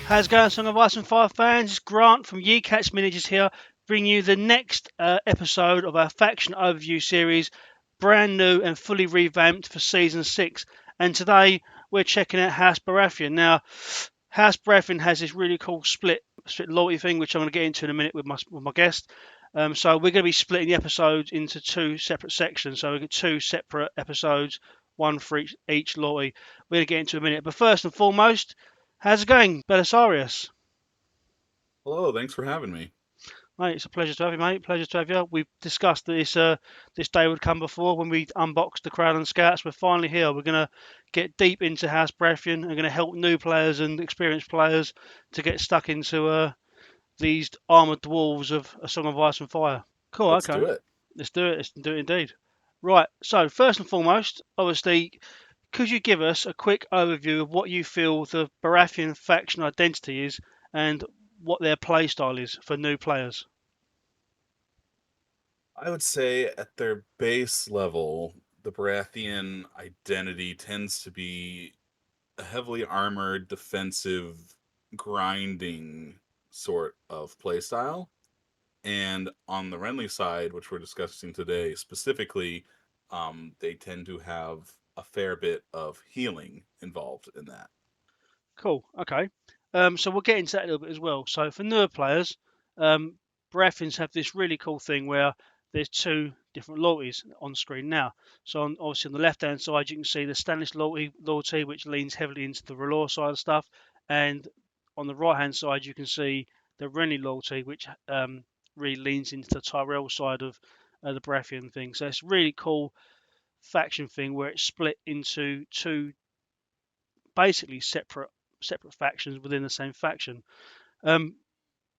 How's it going, Song of Ice and Fire fans? It's Grant from Yecats Miniatures here, bringing you the next episode of our faction overview series, brand new and fully revamped for Season 6. And today we're checking out House Baratheon. Now, House Baratheon has this really cool split loyalty thing, which I'm going to get into in a minute with my guest. So we're going to be splitting the episodes into two separate sections. So we get two separate episodes, one for each loyalty. We're going to get into in a minute. But first and foremost, how's it going, Belisarius? Hello, thanks for having me. Mate, it's a pleasure to have you, mate. Pleasure to have you. We've discussed that this day would come before when we unboxed the Crownland Scouts. We're finally here. We're going to get deep into House Baratheon and going to help new players and experienced players to get stuck into these armoured dwarves of A Song of Ice and Fire. Cool, Let's okay. do it. Let's do it. Let's do it indeed. Right, so first and foremost, obviously, could you give us a quick overview of what you feel the Baratheon faction identity is and what their playstyle is for new players? I would say at their base level, the Baratheon identity tends to be a heavily armored, defensive, grinding sort of playstyle. And on the Renly side, which we're discussing today specifically, they tend to have a fair bit of healing involved in that. Cool. Okay. So we'll get into that a little bit as well. So for newer players, Baratheons have this really cool thing where there's two different loyalties on screen now. So obviously on the left-hand side, you can see the Stannis loyalty, which leans heavily into the relaunch side of stuff, and on the right-hand side, you can see the Renly loyalty, which really leans into the Tyrell side of the Baratheon thing. So it's a really cool faction thing where it's split into two basically separate factions within the same faction. Um,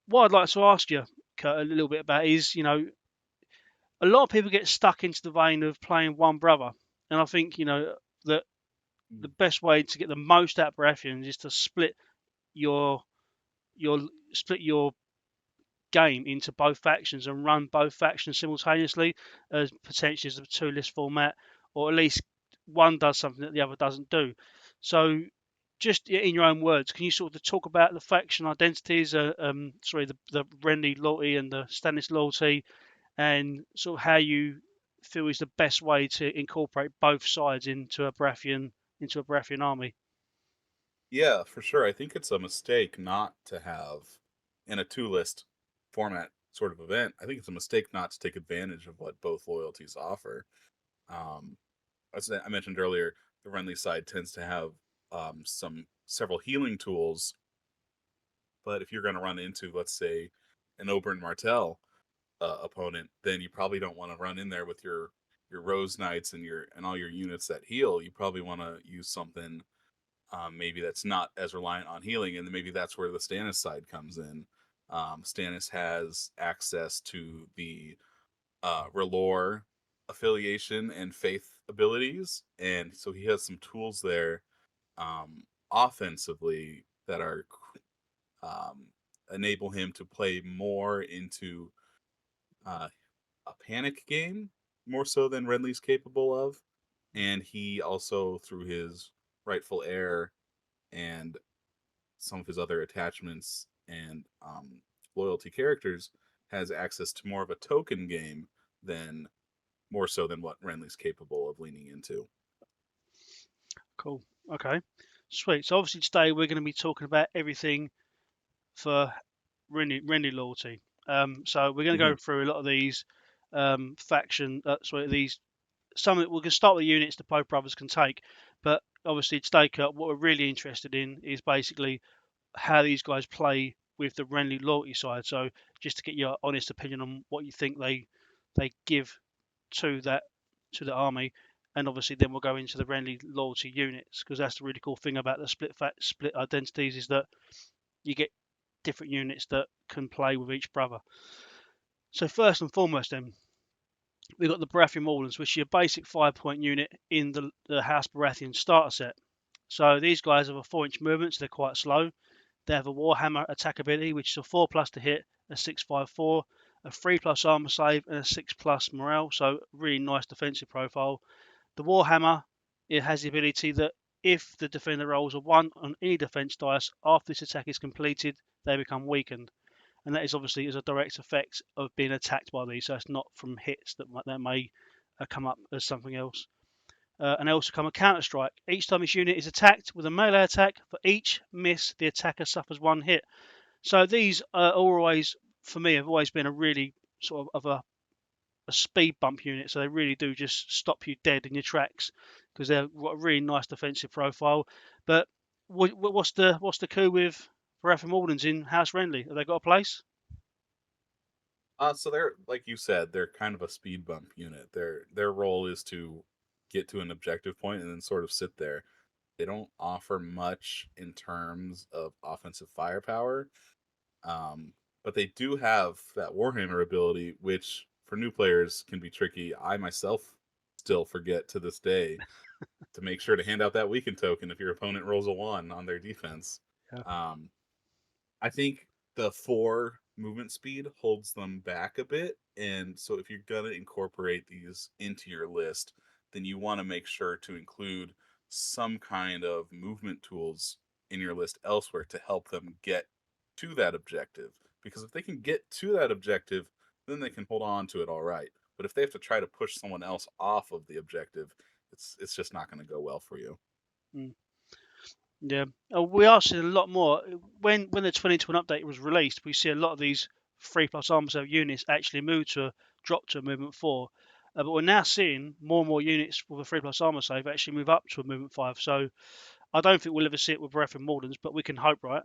what I'd like to ask you, Kurt, a little bit about is, a lot of people get stuck into the vein of playing one brother, and I think that the best way to get the most out of Baratheons is to your your split your game into both factions and run both factions simultaneously as potentially as a two list format, or at least one does something that the other doesn't do. So just in your own words, can you sort of talk about the faction identities, the Renly loyalty and the Stannis loyalty, and sort of how you feel is the best way to incorporate both sides into a Baratheon army? Yeah, for sure. I think it's a mistake not to have in a two list format sort of event. I think it's a mistake not to take advantage of what both loyalties offer. Um, as I mentioned earlier, the Renly side tends to have several healing tools, but if you're going to run into, let's say, an Oberyn Martell opponent, then you probably don't want to run in there with your Rose Knights and all your units that heal. You probably want to use something maybe that's not as reliant on healing, and maybe that's where the Stannis side comes in. Stannis has access to the Relore affiliation and faith abilities, and so he has some tools there offensively that are enable him to play more into uh, a panic game more so than Renly's capable of, and he also through his rightful heir and some of his other attachments and loyalty characters has access to more of a token game than more so than what Renly's capable of leaning into. Cool. Okay. Sweet. So obviously today we're going to be talking about everything for Renly loyalty. So we're going to Mm-hmm. go through a lot of these faction. These some we can start with units that both brothers can take, but obviously today, Kurt, what we're really interested in is basically how these guys play with the Renly loyalty side. So just to get your honest opinion on what you think they give to the army, and obviously then we'll go into the Renly loyalty units because that's the really cool thing about the split identities is that you get different units that can play with each brother. So first and foremost, then we've got the Baratheon Wardens, which is a basic 5-point unit in the House Baratheon starter set. So these guys have a 4-inch movement, so they're quite slow. They have a Warhammer attack ability, which is a 4+ to hit, a 6/5/4, a 3+ armor save, and a 6+ morale. So really nice defensive profile. The Warhammer, it has the ability that If the defender rolls a 1 on any defense dice after this attack is completed, they become weakened. And that is obviously as a direct effect of being attacked by these, so it's not from hits that may come up as something else. And they also come a counter strike. Each time this unit is attacked with a melee attack, for each miss, the attacker suffers 1 hit. So these are always, for me, have always been a really sort of a speed bump unit. So they really do just stop you dead in your tracks because they've got a really nice defensive profile. But what's the coup with Baratheon Wardens in House Renly? Have they got a place? So they're, like you said, they're kind of a speed bump unit. Their role is to get to an objective point and then sort of sit there. They don't offer much in terms of offensive firepower, but they do have that Warhammer ability, which for new players can be tricky. I myself still forget to this day to make sure to hand out that weaken token if your opponent rolls a 1 on their defense. Yeah. I think the 4 movement speed holds them back a bit, and so if you're gonna incorporate these into your list, then you want to make sure to include some kind of movement tools in your list elsewhere to help them get to that objective. Because if they can get to that objective, then they can hold on to it all right. But if they have to try to push someone else off of the objective, it's just not going to go well for you. Mm. Yeah, we are seeing a lot more when the 2021 update was released. We see a lot of these 3+ armor save units actually move to drop to a movement 4, but we're now seeing more and more units with a 3+ armor save actually move up to a movement 5. So I don't think we'll ever see it with Baratheon Wardens, but we can hope, right?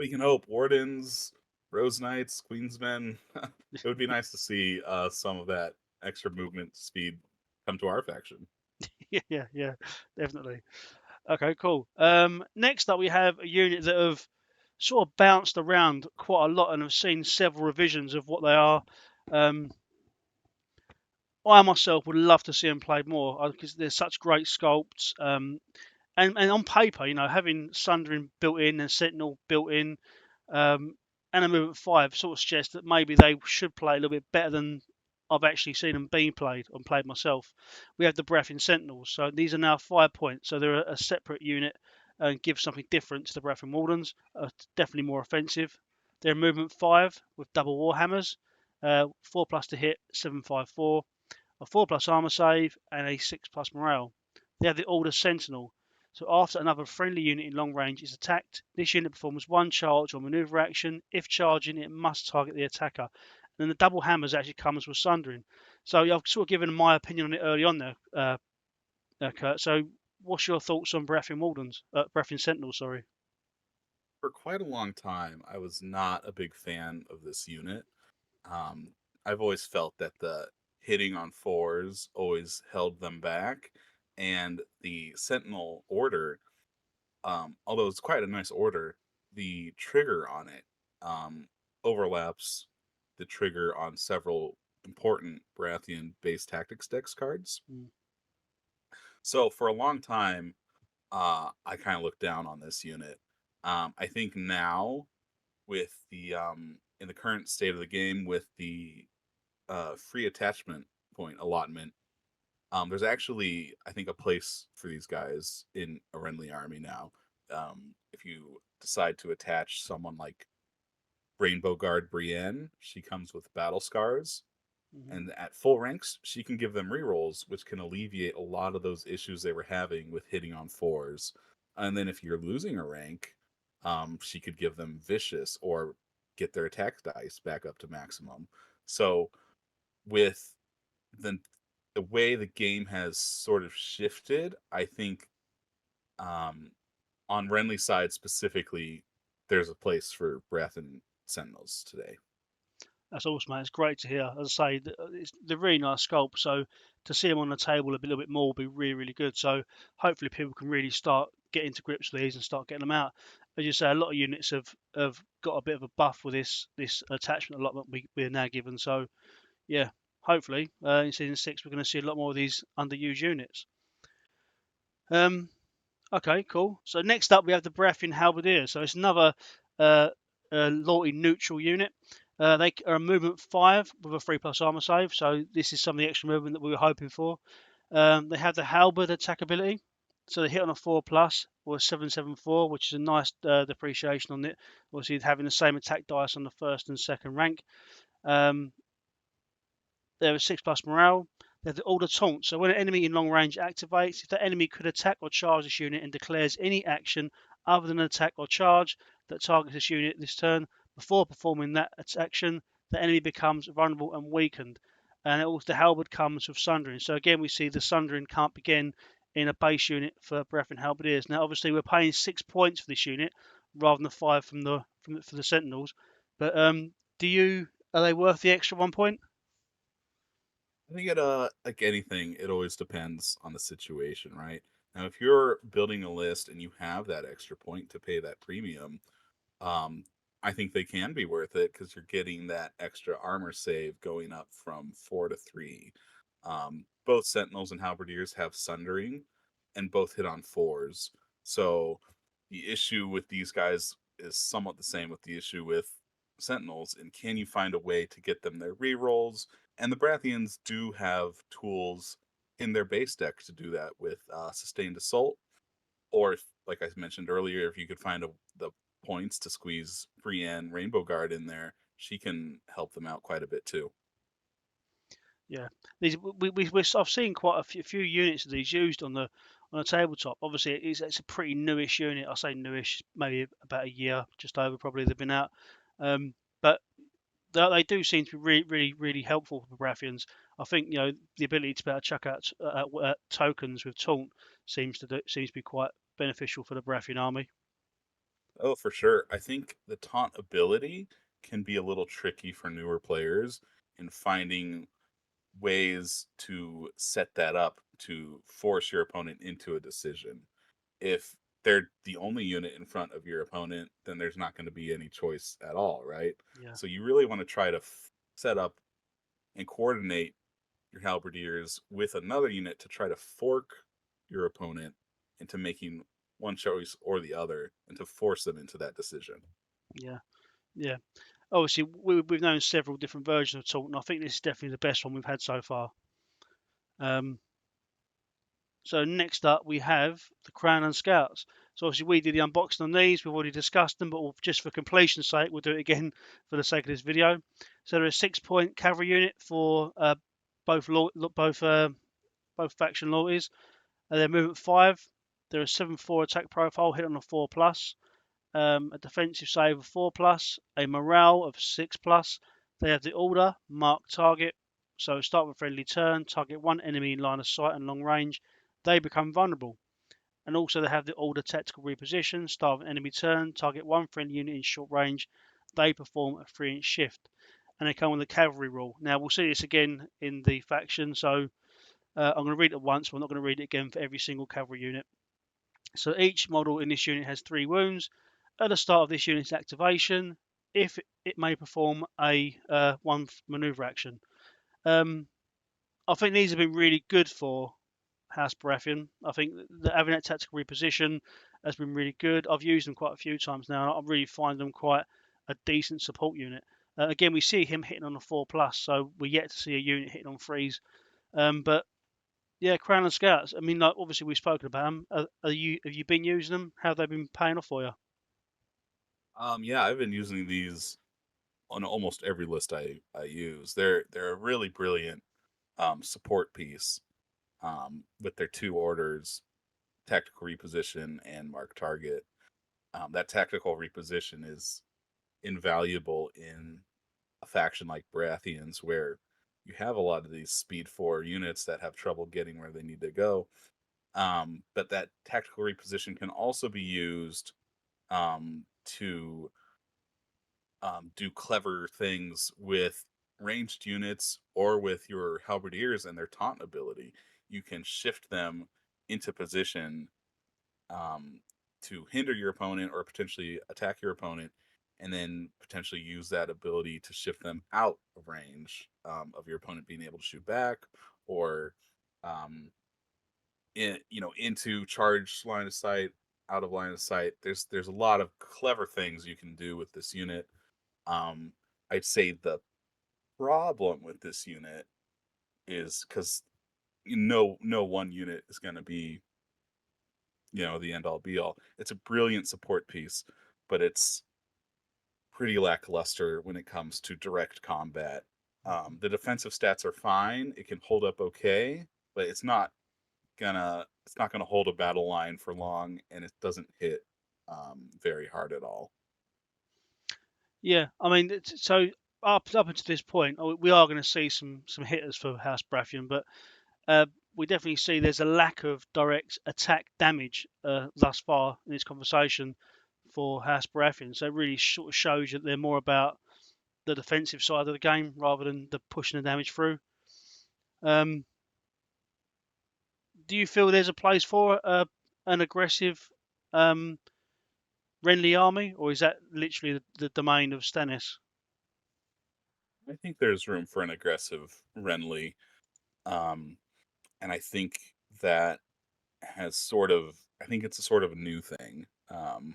We can hope. Wardens, Rose Knights, Queensmen. It would be nice to see some of that extra movement speed come to our faction. yeah, definitely. Okay, cool. Next up, we have a unit that have sort of bounced around quite a lot and have seen several revisions of what they are. I myself would love to see them played more because they're such great sculpts. And on paper, you know, having Sundering built in and Sentinel built in, and a movement 5 sort of suggests that maybe they should play a little bit better than I've actually seen them being played and played myself. We have the Baratheon Sentinels, so these are now 5 points, so they're a separate unit and give something different to the Baratheon Wardens. Definitely more offensive. They're movement 5 with double Warhammers, 4+ to hit, 754, a 4+ armor save, and a 6+ morale. They have the Order Sentinel. So after another friendly unit in long range is attacked, this unit performs 1 charge or maneuver action. If charging, it must target the attacker. And then the double hammers actually comes with Sundering. So I've sort of given my opinion on it early on there, Kurt. So what's your thoughts on Baratheon Wardens? Baratheon Sentinels, sorry. For quite a long time, I was not a big fan of this unit. I've always felt that the hitting on 4s always held them back, and the Sentinel order, although it's quite a nice order, the trigger on it overlaps the trigger on several important Baratheon base tactics dex cards. So for a long time, I kind of looked down on this unit. I think now, with the in the current state of the game, with the free attachment point allotment, there's actually, I think, a place for these guys in a Renly army now. If you decide to attach someone like Rainbow Guard Brienne, she comes with battle scars. And at full ranks, she can give them rerolls, which can alleviate a lot of those issues they were having with hitting on 4s. And then if you're losing a rank, she could give them vicious or get their attack dice back up to maximum. So with the way the game has sort of shifted, I think on Renly's side specifically, there's a place for Baratheon Sentinels today. That's awesome, man. It's great to hear. As I say, they're really nice sculpts. So to see them on the table a little bit more will be really, really good. So hopefully people can really start getting to grips with these and start getting them out. As you say, a lot of units have got a bit of a buff with this attachment allotment we're now given. So yeah, hopefully in season 6 we're going to see a lot more of these underused units. Okay, cool. So next up we have the Baratheon Halberdiers. So it's another loyalty neutral unit. They are a movement 5 with a 3+ armor save, so this is some of the extra movement that we were hoping for. They have the halberd attack ability. So the hit on a 4+ was 774, which is a nice depreciation on it. Obviously, having the same attack dice on the first and second rank. There is 6+ morale. They have the Order Taunt. So when an enemy in long range activates, if that enemy could attack or charge this unit and declares any action other than attack or charge that targets this unit this turn, before performing that action, the enemy becomes vulnerable and weakened. And also the Halberd comes with Sundering. So again, we see the Sundering can't begin in a base unit for Baratheon Halberdiers. Now, obviously, we're paying 6 points for this unit rather than 5 for the Sentinels. But are they worth the extra 1 point? I think it like anything, it always depends on the situation, right? Now, if you're building a list and you have that extra point to pay that premium, um, I think they can be worth it because you're getting that extra armor save going up from 4 to 3. Both Sentinels and Halberdiers have Sundering, and both hit on 4s. So the issue with these guys is somewhat the same with the issue with Sentinels. And can you find a way to get them their rerolls? And the Baratheons do have tools in their base deck to do that with Sustained Assault, or if, like I mentioned earlier, if you could find the points to squeeze Brienne Rainbow Guard in there, she can help them out quite a bit too. Yeah, I've seen quite a few units of these used on the tabletop. Obviously, it's a pretty newish unit. I say newish, maybe about a year, just over probably they've been out. But they do seem to be really, really, really helpful for Baratheons. I think the ability to be able to chuck out tokens with taunt seems to be quite beneficial for the Baratheon army. Oh, for sure. I think the taunt ability can be a little tricky for newer players in finding ways to set that up to force your opponent into a decision. If they're the only unit in front of your opponent, then there's not going to be any choice at all, right? Yeah, So you really want to try to set up and coordinate your halberdiers with another unit to try to fork your opponent into making one choice or the other and to force them into that decision. yeah, yeah. Obviously, we've known several different versions of taunt, and I think this is definitely the best one we've had so far. So next up we have the Crownland Scouts. So obviously we did the unboxing on these. We've already discussed them, but just for completion's sake, we'll do it again for the sake of this video. So they're a 6-point cavalry unit for both faction loyalties. They're movement 5. They're a 7/4 attack profile, hit on a 4+, a defensive save of 4+, a morale of 6+. They have the order mark target. So start with a friendly turn, target one enemy in line of sight and long range. They become vulnerable. And also they have the order tactical reposition. Start of an enemy turn, target one friendly unit in short range. They perform a 3-inch shift. And they come with the cavalry rule. Now we'll see this again in the faction. So I'm going to read it once. We're not going to read it again for every single cavalry unit. So each model in this unit has 3 wounds. At the start of this unit's activation, if it may perform a one maneuver action. I think these have been really good for House Baratheon. I think that having that tactical reposition has been really good. I've used them quite a few times now. I really find them quite a decent support unit. Again, we see him hitting on a 4+, so we're yet to see a unit hitting on 3s. But yeah, Crownland Scouts. I mean, like obviously we've spoken about them. Have you been using them? How have they been paying off for you? Yeah, I've been using these on almost every list I use. They're a really brilliant support piece with their 2 orders, tactical reposition and mark target. That tactical reposition is invaluable in a faction like Baratheons, where you have a lot of these speed 4 units that have trouble getting where they need to go. But that tactical reposition can also be used to do clever things with ranged units or with your halberdiers and their taunt ability. You can shift them into position um, to hinder your opponent or potentially attack your opponent, and then potentially use that ability to shift them out of range of your opponent being able to shoot back, or um, into charge line of sight, out of line of sight. There's a lot of clever things you can do with this unit. um, I'd say the problem with this unit is because no one unit is going to be the end all be all. It's a brilliant support piece, but it's pretty lackluster when it comes to direct combat. The defensive stats are fine; it can hold up okay, but it's not gonna hold a battle line for long, and it doesn't hit very hard at all. Yeah, I mean, so up until this point, we are going to see some hitters for House Baratheon, but we definitely see there's a lack of direct attack damage thus far in this conversation for House Baratheon. So it really sort of shows that they're more about the defensive side of the game rather than the pushing the damage through. Um, do you feel there's a place for an aggressive um, Renly army, or is that literally the domain of Stannis? I think there's room for an aggressive Renly, um, and I think that I think it's a sort of new thing, but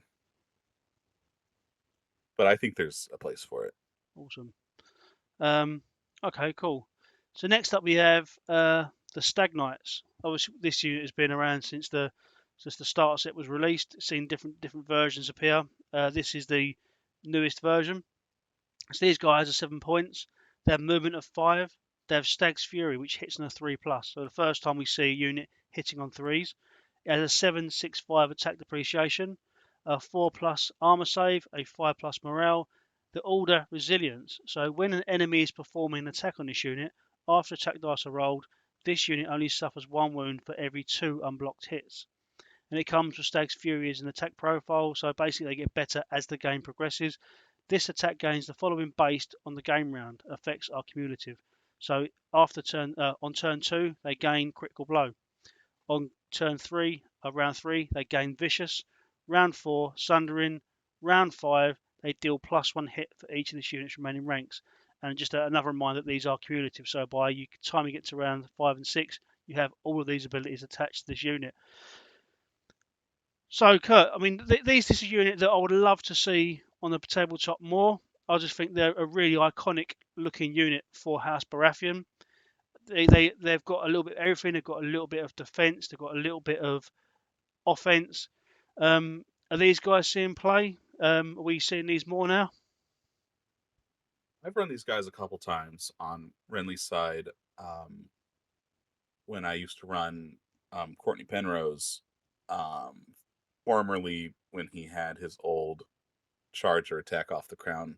I think there's a place for it. Awesome. Um, okay, cool. So next up we have the Stag Knights. Obviously, this unit has been around since the starter set was released. It's seen different versions appear. This is the newest version. So these guys are 7 points. They have movement of 5. They have Stag's Fury, which hits on a 3+. So the first time we see a unit hitting on 3s. It has a 7/6/5 attack depreciation, a 4+ armor save, a 5+ morale, the order resilience. So when an enemy is performing an attack on this unit, after attack dice are rolled, this unit only suffers 1 wound for every 2 unblocked hits. And it comes with Stag's Fury as an attack profile, so basically they get better as the game progresses. This attack gains the following based on the game round. Effects are cumulative. So on turn 2, they gain critical blow. On turn 3, round 3, they gain vicious. Round 4, sundering. Round 5, they deal +1 hit for each of this unit's remaining ranks. And just another reminder that these are cumulative. So by the time you get to round 5 and 6, you have all of these abilities attached to this unit. So, Kurt, I mean, this is a unit that I would love to see on the tabletop more. I just think they're a really iconic looking unit for House Baratheon. They've got a little bit of everything. They've got a little bit of defense. They've got a little bit of offense. Are these guys seeing play? Are we seeing these more now? I've run these guys a couple times on Renly's side when I used to run Cortnay Penrose, um, formerly when he had his old charge or attack off the crown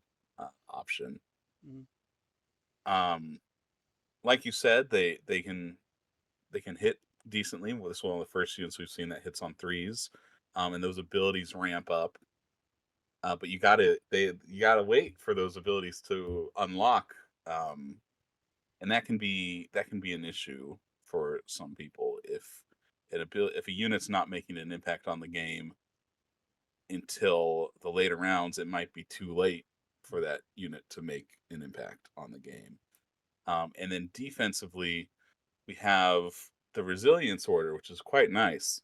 option. Mm. Like you said, they can hit decently. Well, this is one of the first units we've seen that hits on 3s, and those abilities ramp up. But you gotta wait for those abilities to unlock, and that can be an issue for some people if a unit's not making an impact on the game until the later rounds. It might be too late for that unit to make an impact on the game. And then defensively, we have the resilience order, which is quite nice.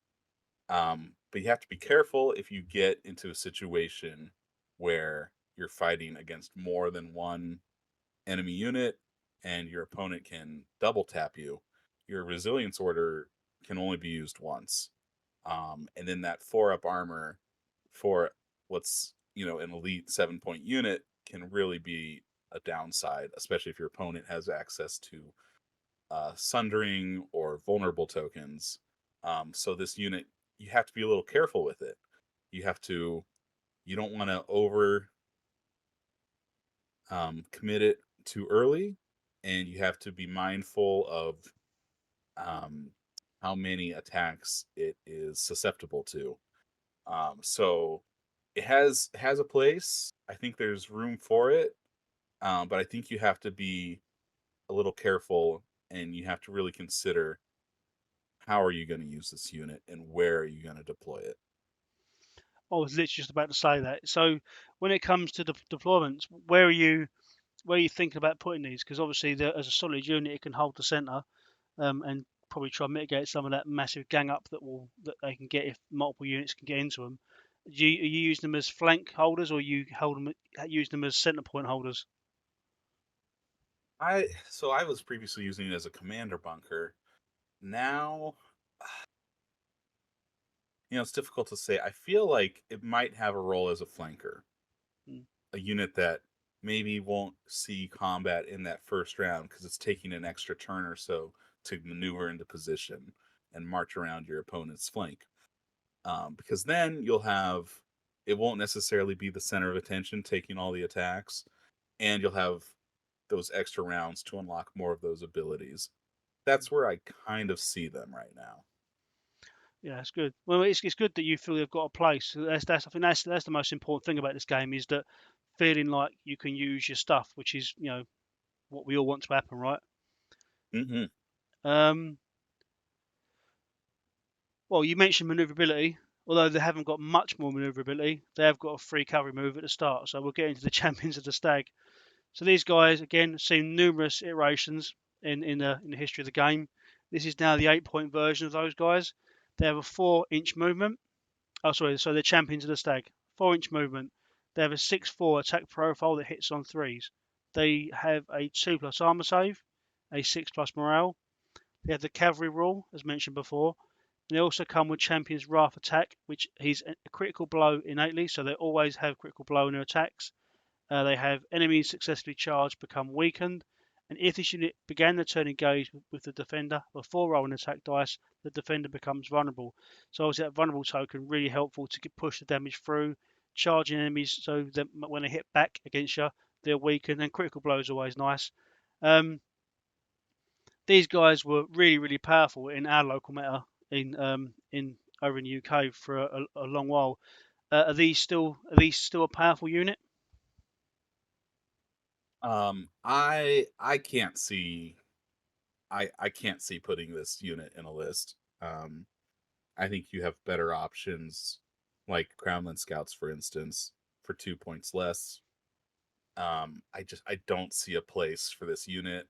But you have to be careful if you get into a situation where you're fighting against more than one enemy unit and your opponent can double tap you. Your resilience order can only be used once. And then that 4-up armor for what's, an elite 7-point unit can really be a downside, especially if your opponent has access to sundering or vulnerable tokens. So this unit, you have to be a little careful with it. You don't want to over commit it too early, and you have to be mindful of um, how many attacks it is susceptible to. So it has a place. I think there's room for it, but I think you have to be a little careful, and you have to really consider how are you going to use this unit and where are you going to deploy it. I was literally just about to say that. So, when it comes to the deployments, where are you thinking about putting these? Because obviously, as a solid unit, it can hold the centre, and probably try and mitigate some of that massive gang up that they can get if multiple units can get into them. Are you using them as flank holders, or use them as centre point holders? I was previously using it as a commander bunker. Now it's difficult to say. I feel like it might have a role as a flanker, Mm. a unit that maybe won't see combat in that first round because it's taking an extra turn or so to maneuver into position and march around your opponent's flank. Because then it won't necessarily be the center of attention taking all the attacks, and you'll have those extra rounds to unlock more of those abilities. That's where I kind of see them right now. Yeah, it's good. Well, it's good that you feel they've got a place. That's I think that's the most important thing about this game is that feeling like you can use your stuff, which is what we all want to happen, right? Mm-hmm. Um, well, you mentioned maneuverability. Although they haven't got much more maneuverability, they have got a free cavalry move at the start. So we'll get into the champions of the stag. So these guys again seen numerous iterations in the history of the game. This is now the 8-point version of those guys. They have a 4-inch movement. Oh, sorry. So they're champions of the stag. 4-inch movement. They have a 6/4 attack profile that hits on threes. They have a 2+ armor save, a 6+ morale. They have the cavalry rule, as mentioned before. And they also come with Champion's Wrath attack, which is a critical blow innately, so they always have critical blow in their attacks. They have enemies successfully charged become weakened, and if this unit began the turn engaged with the defender before rolling attack dice, the defender becomes vulnerable. So obviously that vulnerable token really helpful to push the damage through, charging enemies so that when they hit back against you, they're weakened, and critical blow is always nice. These guys were really, really powerful in our local meta in over in the UK for a long while. Are these still a powerful unit? I can't see I can't see putting this unit in a list. I think you have better options, like Crownland Scouts, for instance, for 2 points less. I don't see a place for this unit.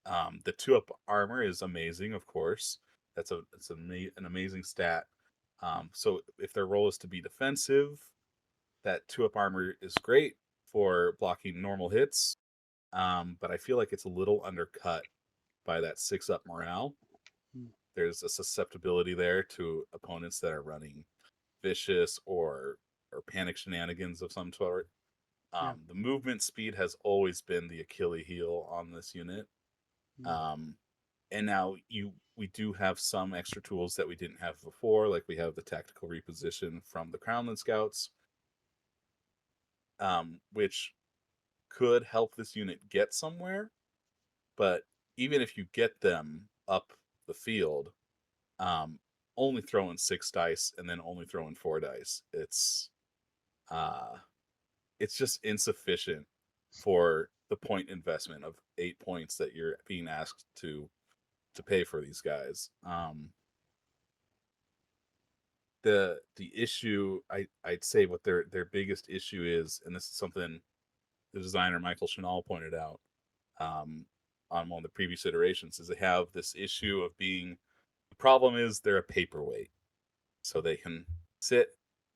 The 2-up armor is amazing, of course. An amazing stat. So if their role is to be defensive, that 2-up armor is great for blocking normal hits. But I feel like it's a little undercut by that 6-up morale. Hmm. There's a susceptibility there to opponents that are running vicious or panic shenanigans of some sort. Yeah. The movement speed has always been the Achilles heel on this unit. Hmm. Um, and now we do have some extra tools that we didn't have before, like we have the tactical reposition from the Crownland Scouts, which could help this unit get somewhere. But even if you get them up the field, um, only throwing 6 dice and then only throwing 4 dice, uh, it's just insufficient for the point investment of 8 points that you're being asked to pay for these guys. The issue I'd say what their biggest issue is, and this is something the designer Michael Chanel pointed out on one of the previous iterations, is they have this issue of being the problem is they're a paperweight, so they can sit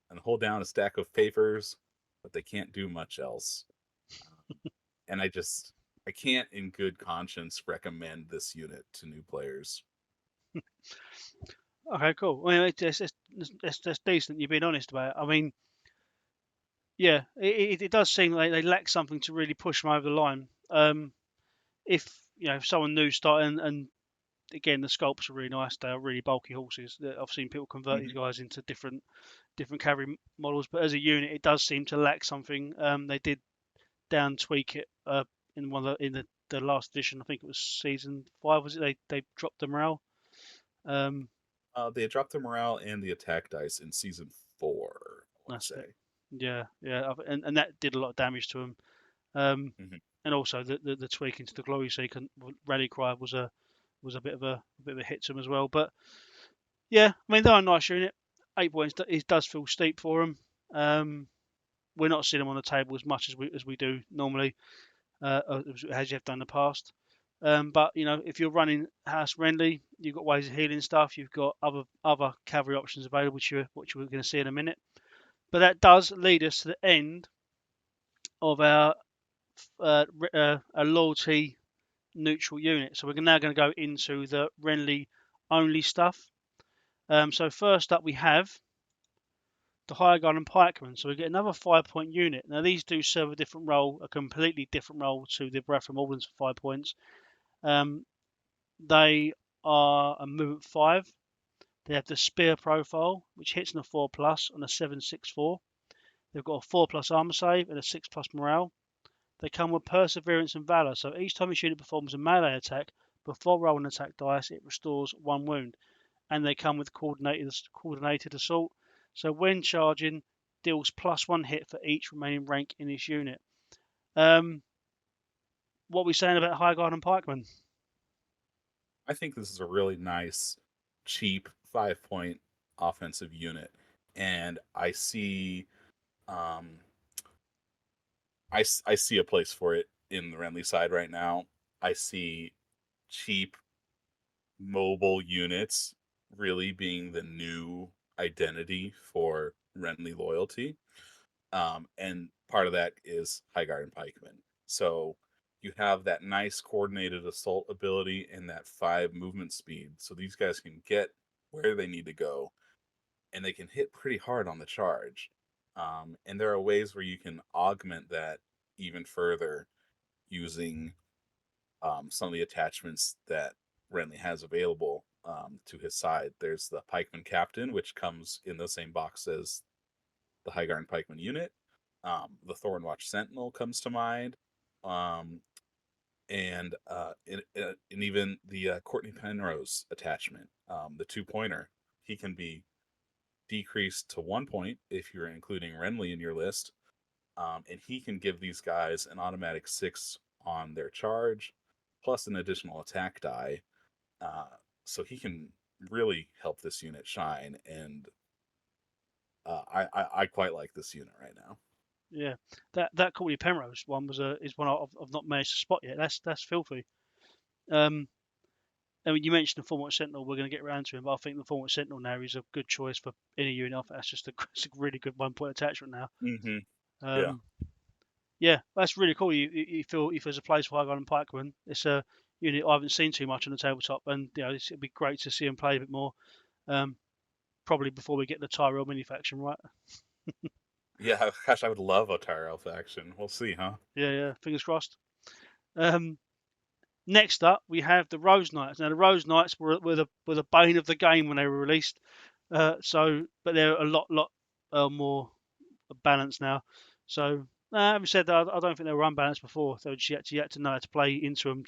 and hold down a stack of papers, but they can't do much else. And I can't in good conscience recommend this unit to new players. Okay, cool. Well, that's decent. You've been honest about it. I mean, yeah, it does seem like they lack something to really push them over the line. If if someone new starting, and again the sculpts are really nice. They are really bulky horses. I've seen people convert these Mm-hmm. guys into different cavalry models, but as a unit, it does seem to lack something. They did down tweak it in the last edition. I think it was season 5. Was it? They dropped the morale. Um, They dropped the morale and the attack dice in season 4. I want to that's it. say. Yeah, yeah, and that did a lot of damage to them. Um, Mm-hmm. and also the tweak into the glory seek and rally cry was a bit of a hit to them as well. But yeah, I mean they're a nice unit. 8 points it does feel steep for them. We're not seeing them on the table as much as we do normally, as you have done in the past. But if you're running House Renly, you've got ways of healing stuff. You've got other cavalry options available, which we're going to see in a minute. But that does lead us to the end of our a loyalty neutral unit. So we're now going to go into the Renly only stuff. So first up we have the Highgarden Pikemen. So we get another 5-point unit. Now these do serve a different role, a completely different role to the Baratheon Wardens for 5 points. They are a movement 5. They have the spear profile, which hits on a 4+ on a 7/6/4. They've got a 4+ armor save and a 6+ morale. They come with perseverance and valor. So each time each unit performs a melee attack before rolling attack dice, it restores 1 wound. And they come with coordinated assault. So when charging, deals +1 hit for each remaining rank in this unit. What are we saying about Highgarden Pikemen? I think this is a really nice, cheap 5-point offensive unit, and I see, I see a place for it in the Renly side right now. I see cheap, mobile units really being the new identity for Renly loyalty. And part of that is Highgarden Pikemen. So you have that nice coordinated assault ability and that 5 movement speed. So these guys can get where they need to go and they can hit pretty hard on the charge. And there are ways where you can augment that even further using some of the attachments that Renly has available to his side. There's the Pikeman Captain, which comes in the same box as the Highgarden Pikeman unit. The Thorn Sentinel comes to mind, and even the Cortnay Penrose attachment, the 2-pointer. He can be decreased to 1 point if you're including Renly in your list, and he can give these guys an automatic 6 on their charge, plus an additional attack die. So he can really help this unit shine, and I quite like this unit right now. Yeah, that Courtney Penrose one is one I've not managed to spot yet. That's filthy. I mean, you mentioned the Thorn Sentinel. We're going to get around to him, but I think the Thorn Sentinel now is a good choice for any unit. I think that's just a really good 1-point attachment now. Mm-hmm. Yeah. Yeah, that's really cool. You feel if there's a place for Highgarden Pikeman, it's a unit I haven't seen too much on the tabletop, and it'd be great to see him play a bit more. Probably before we get the Tyrell mini faction, right? Yeah, gosh, I would love a Tyrell faction. We'll see, huh? Yeah, fingers crossed. Next up, we have the Rose Knights. Now, the Rose Knights were the bane of the game when they were released. But they're a lot more balanced now. So, having said that, I don't think they were unbalanced before. They were just yet to know how to play into them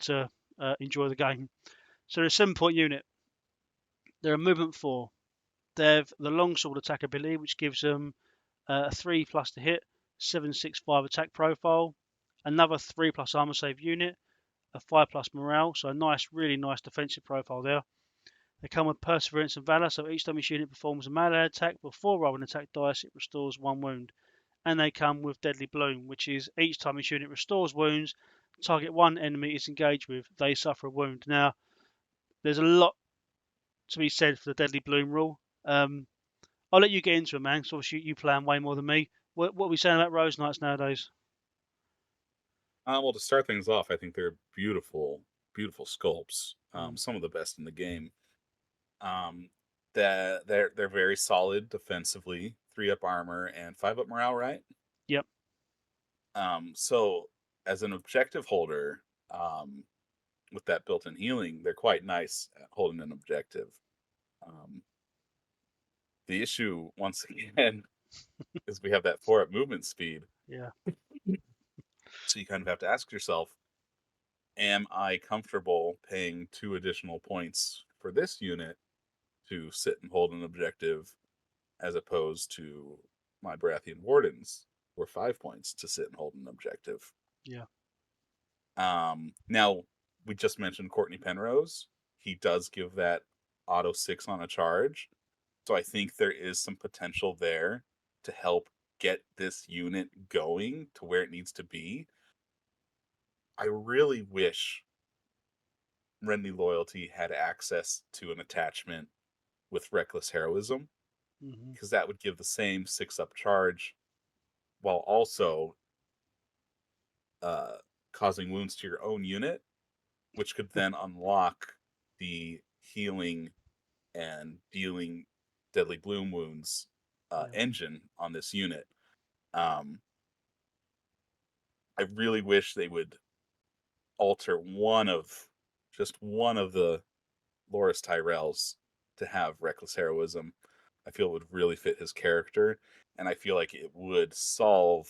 to enjoy the game. So, they're a 7-point unit. They're a movement 4. They have the longsword attack ability, which gives them a 3+ to hit, 7/6/5 attack profile, another 3+ armor save unit, a 5+ morale, so a really nice defensive profile there. They come with perseverance and valor, so each time each unit performs a melee attack before rolling attack dice, it restores 1 wound. And they come with deadly bloom, which is each time each unit restores wounds, target 1 enemy is engaged with, they suffer a wound. Now, there's a lot to be said for the deadly bloom rule. I'll let you get into it, man, because obviously you play them way more than me. What are we saying about Rose Knights nowadays? Well, to start things off, I think they're beautiful, beautiful sculpts. Some of the best in the game. They're very solid defensively, 3-up armor and 5-up morale, right? Yep. So as an objective holder, with that built-in healing, they're quite nice at holding an objective. The issue, once again, is we have that 4-up movement speed. Yeah. So you kind of have to ask yourself, am I comfortable paying 2 additional points for this unit to sit and hold an objective as opposed to my Baratheon Wardens, or 5 points to sit and hold an objective? Yeah. Now, we just mentioned Cortnay Penrose. He does give that auto 6 on a charge. So I think there is some potential there to help get this unit going to where it needs to be. I really wish Renly Loyalty had access to an attachment with Reckless Heroism, because that would give the same 6-up charge while also causing wounds to your own unit, which could then unlock the healing and dealing deadly bloom wounds engine on this unit. I really wish they would alter just one of the Loras Tyrells to have reckless heroism. I feel it would really fit his character, and I feel like it would solve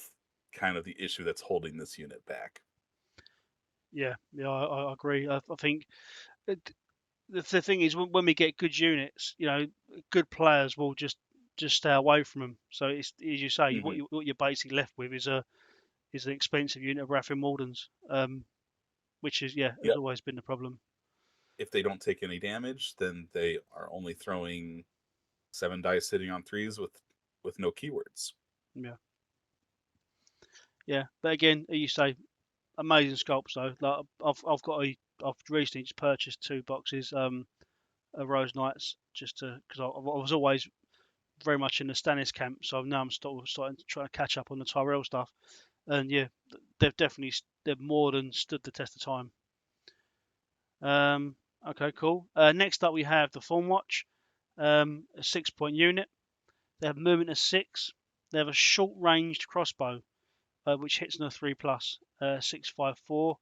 kind of the issue that's holding this unit back. Yeah, I agree. I think the thing is when we get good units, good players will just stay away from them. So it's as you say, Mm-hmm. what you're basically left with is an expensive unit of Baratheon Wardens, which is has Yep. always been the problem. If they don't take any damage, then they are only throwing 7 dice hitting on 3s with no keywords. Yeah, yeah. But again, you say amazing sculpts though. Like I've recently just purchased 2 boxes of Rose Knights just because I was always very much in the Stannis camp, so now I'm starting to try to catch up on the Tyrell stuff. And yeah, they've more than stood the test of time. Okay, cool. Next up we have the Thorn Watch, a 6-point unit. They have movement of 6. They have a short ranged crossbow, which hits on a 3+, 654.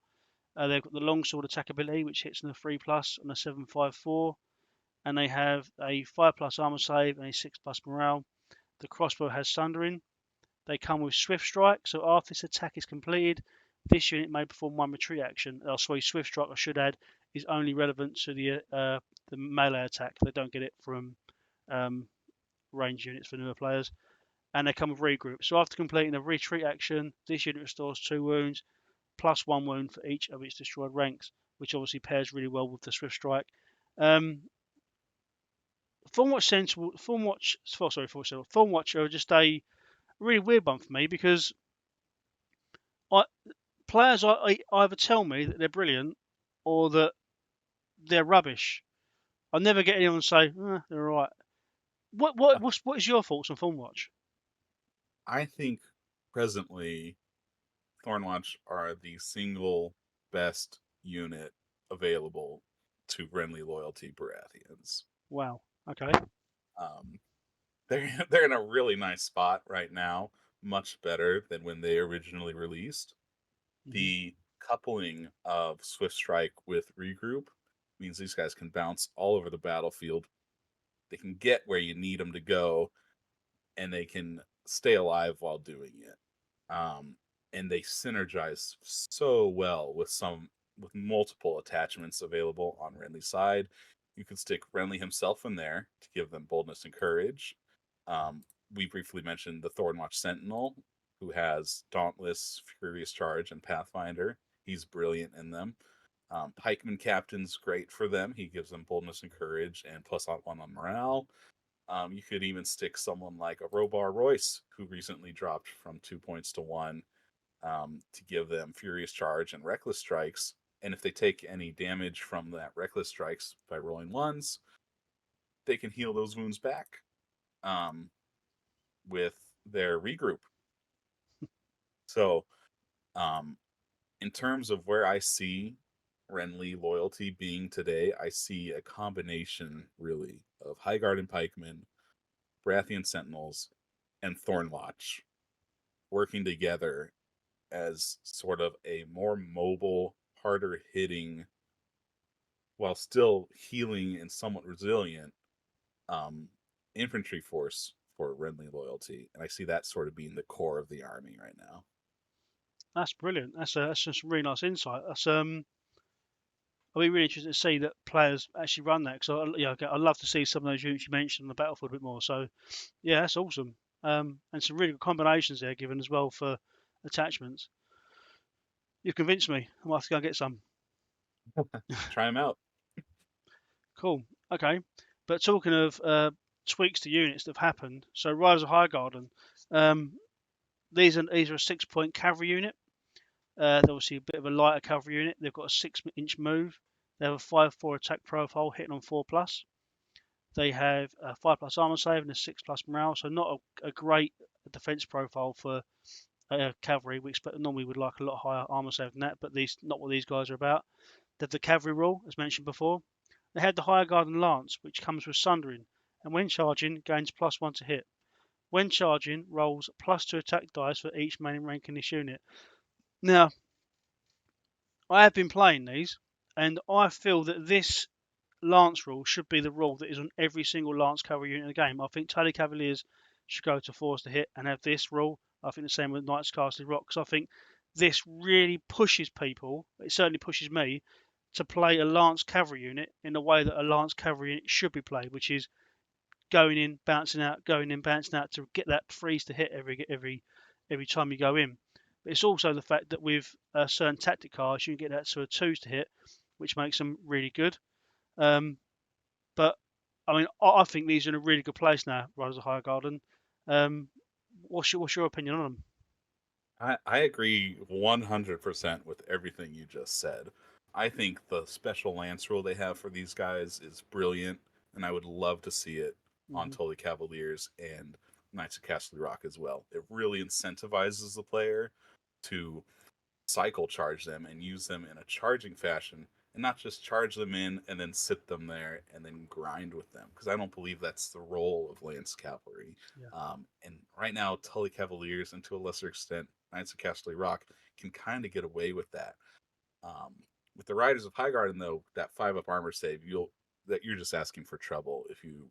They've got the longsword attack ability, which hits on a 3+ on a 754. And they have a 5+ armor save and a 6+ morale. The crossbow has sundering. They come with swift strike, so after this attack is completed, this unit may perform 1 retreat action. Swift strike, I should add, is only relevant to the melee attack. They don't get it from range units for newer players. And they come with regroup. So after completing a retreat action, this unit restores 2 wounds, plus 1 wound for each of its destroyed ranks, which obviously pairs really well with the swift strike. Thorn Watch are just a really weird one for me because players either tell me that they're brilliant or that they're rubbish. I never get anyone say they're right. What is your thoughts on Thorn Watch? I think presently Thornwatch are the single best unit available to Renly loyalty Baratheons. Wow. Okay. Um, they're in a really nice spot right now, much better than when they originally released. Mm-hmm. The coupling of Swift Strike with Regroup means these guys can bounce all over the battlefield. They can get where you need them to go, and they can stay alive while doing it. And they synergize so well with multiple attachments available on Renly's side. You could stick Renly himself in there to give them boldness and courage. Um, we briefly mentioned the Thornwatch Sentinel, who has Dauntless, Furious Charge, and Pathfinder. He's brilliant in them. Pikeman Captain's great for them. He gives them boldness and courage and +1 on morale. You could even stick someone like a Robar Royce, who recently dropped from 2 points to 1, to give them Furious Charge and Reckless Strikes. And if they take any damage from that Reckless Strikes by rolling 1s, they can heal those wounds back um, with their regroup. So, um, in terms of where I see Renly loyalty being today, I see a combination, really, of Highgarden Pikemen, Baratheon Sentinels, and Thornwatch working together as sort of a more mobile, harder hitting, while still healing and somewhat resilient um, infantry force for Renly loyalty. And I see that sort of being the core of the army right now. That's brilliant. That's just really nice insight. I'll be really interested to see that players actually run that because I'd love to see some of those units you mentioned on the battlefield a bit more. So yeah, that's awesome. And some really good combinations there given as well for attachments. You've convinced me. I might have to go and get some. Try them out. Cool. Okay. But talking of tweaks to units that have happened, so Rise of Highgarden, these are a 6-point cavalry unit. They're obviously a bit of a lighter cavalry unit. They've got a 6-inch move. They have a 5/4 attack profile, hitting on 4+. They have a 5+ armor save and a 6+ morale. So not a great defense profile for cavalry. We expect normally would like a lot higher armor save than that, but these not what these guys are about. They have the cavalry rule, as mentioned before. They have the Highgarden Lance, which comes with Sundering, and when charging, gains +1 to hit. When charging, rolls +2 attack dice for each main rank in this unit. Now, I have been playing these, and I feel that this Lance rule should be the rule that is on every single Lance cavalry unit in the game. I think Tally Cavaliers should go to 4s to hit and have this rule. I think the same with Knights Castle Rock, because I think this really pushes people, it certainly pushes me, to play a Lance cavalry unit in the way that a Lance cavalry unit should be played, which is going in, bouncing out, going in, bouncing out to get that freeze to hit every time you go in. But it's also the fact that with certain tactic cards, you can get that sort of 2s to hit, which makes them really good. But I mean, I think these are in a really good place now, Riders of Highgarden. What's your opinion on them? I agree 100% with everything you just said. I think the special lance rule they have for these guys is brilliant, and I would love to see it on Tully Cavaliers and Knights of Castle Rock as well. It really incentivizes the player to cycle charge them and use them in a charging fashion, and not just charge them in and then sit them there and then grind with them, because I don't believe that's the role of Lance Cavalry. Yeah. And right now, Tully Cavaliers and to a lesser extent Knights of Castle Rock can kind of get away with that. With the Riders of Highgarden, though, that 5-up armor save, you're just asking for trouble if you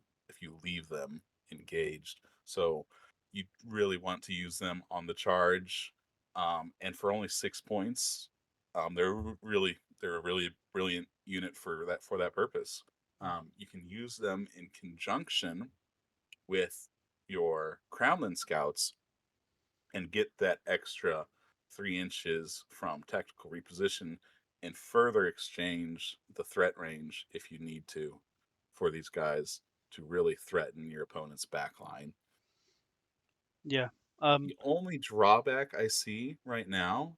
leave them engaged. So you really want to use them on the charge, and for only 6 points, they're a really brilliant unit for that purpose. You can use them in conjunction with your Crownland Scouts and get that extra 3 inches from tactical reposition and further exchange the threat range if you need to for these guys to really threaten your opponent's backline. Yeah. The only drawback I see right now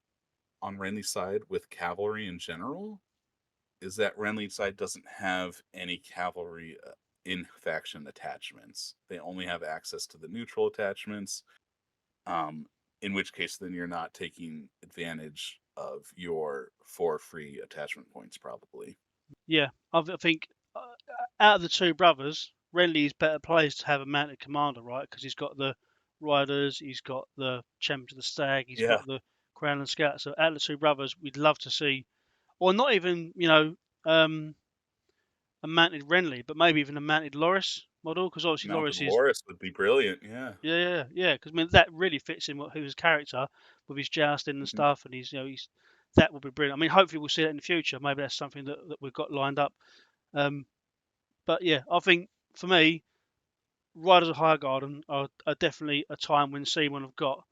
on Renly's side with cavalry in general is that Renly's side doesn't have any cavalry in faction attachments. They only have access to the neutral attachments, in which case then you're not taking advantage of your 4 free attachment points, probably. Yeah. I think out of the two brothers, Renly's better placed to have a mounted commander, right? Because he's got the Riders, he's got the Champions of the Stag, he's Yeah. got the Crownland Scouts. So out of the two brothers, we'd love to see, or not even, a mounted Renly, but maybe even a mounted Loras model, because obviously Mounted Loras is, Loras would be brilliant, yeah. yeah, because I mean that really fits in with his character, with his jousting and Mhm. stuff, and he's that would be brilliant. I mean, hopefully we'll see that in the future. Maybe that's something that we've got lined up. But yeah, I think for me, Riders of Highgarden are definitely a time when C1 have got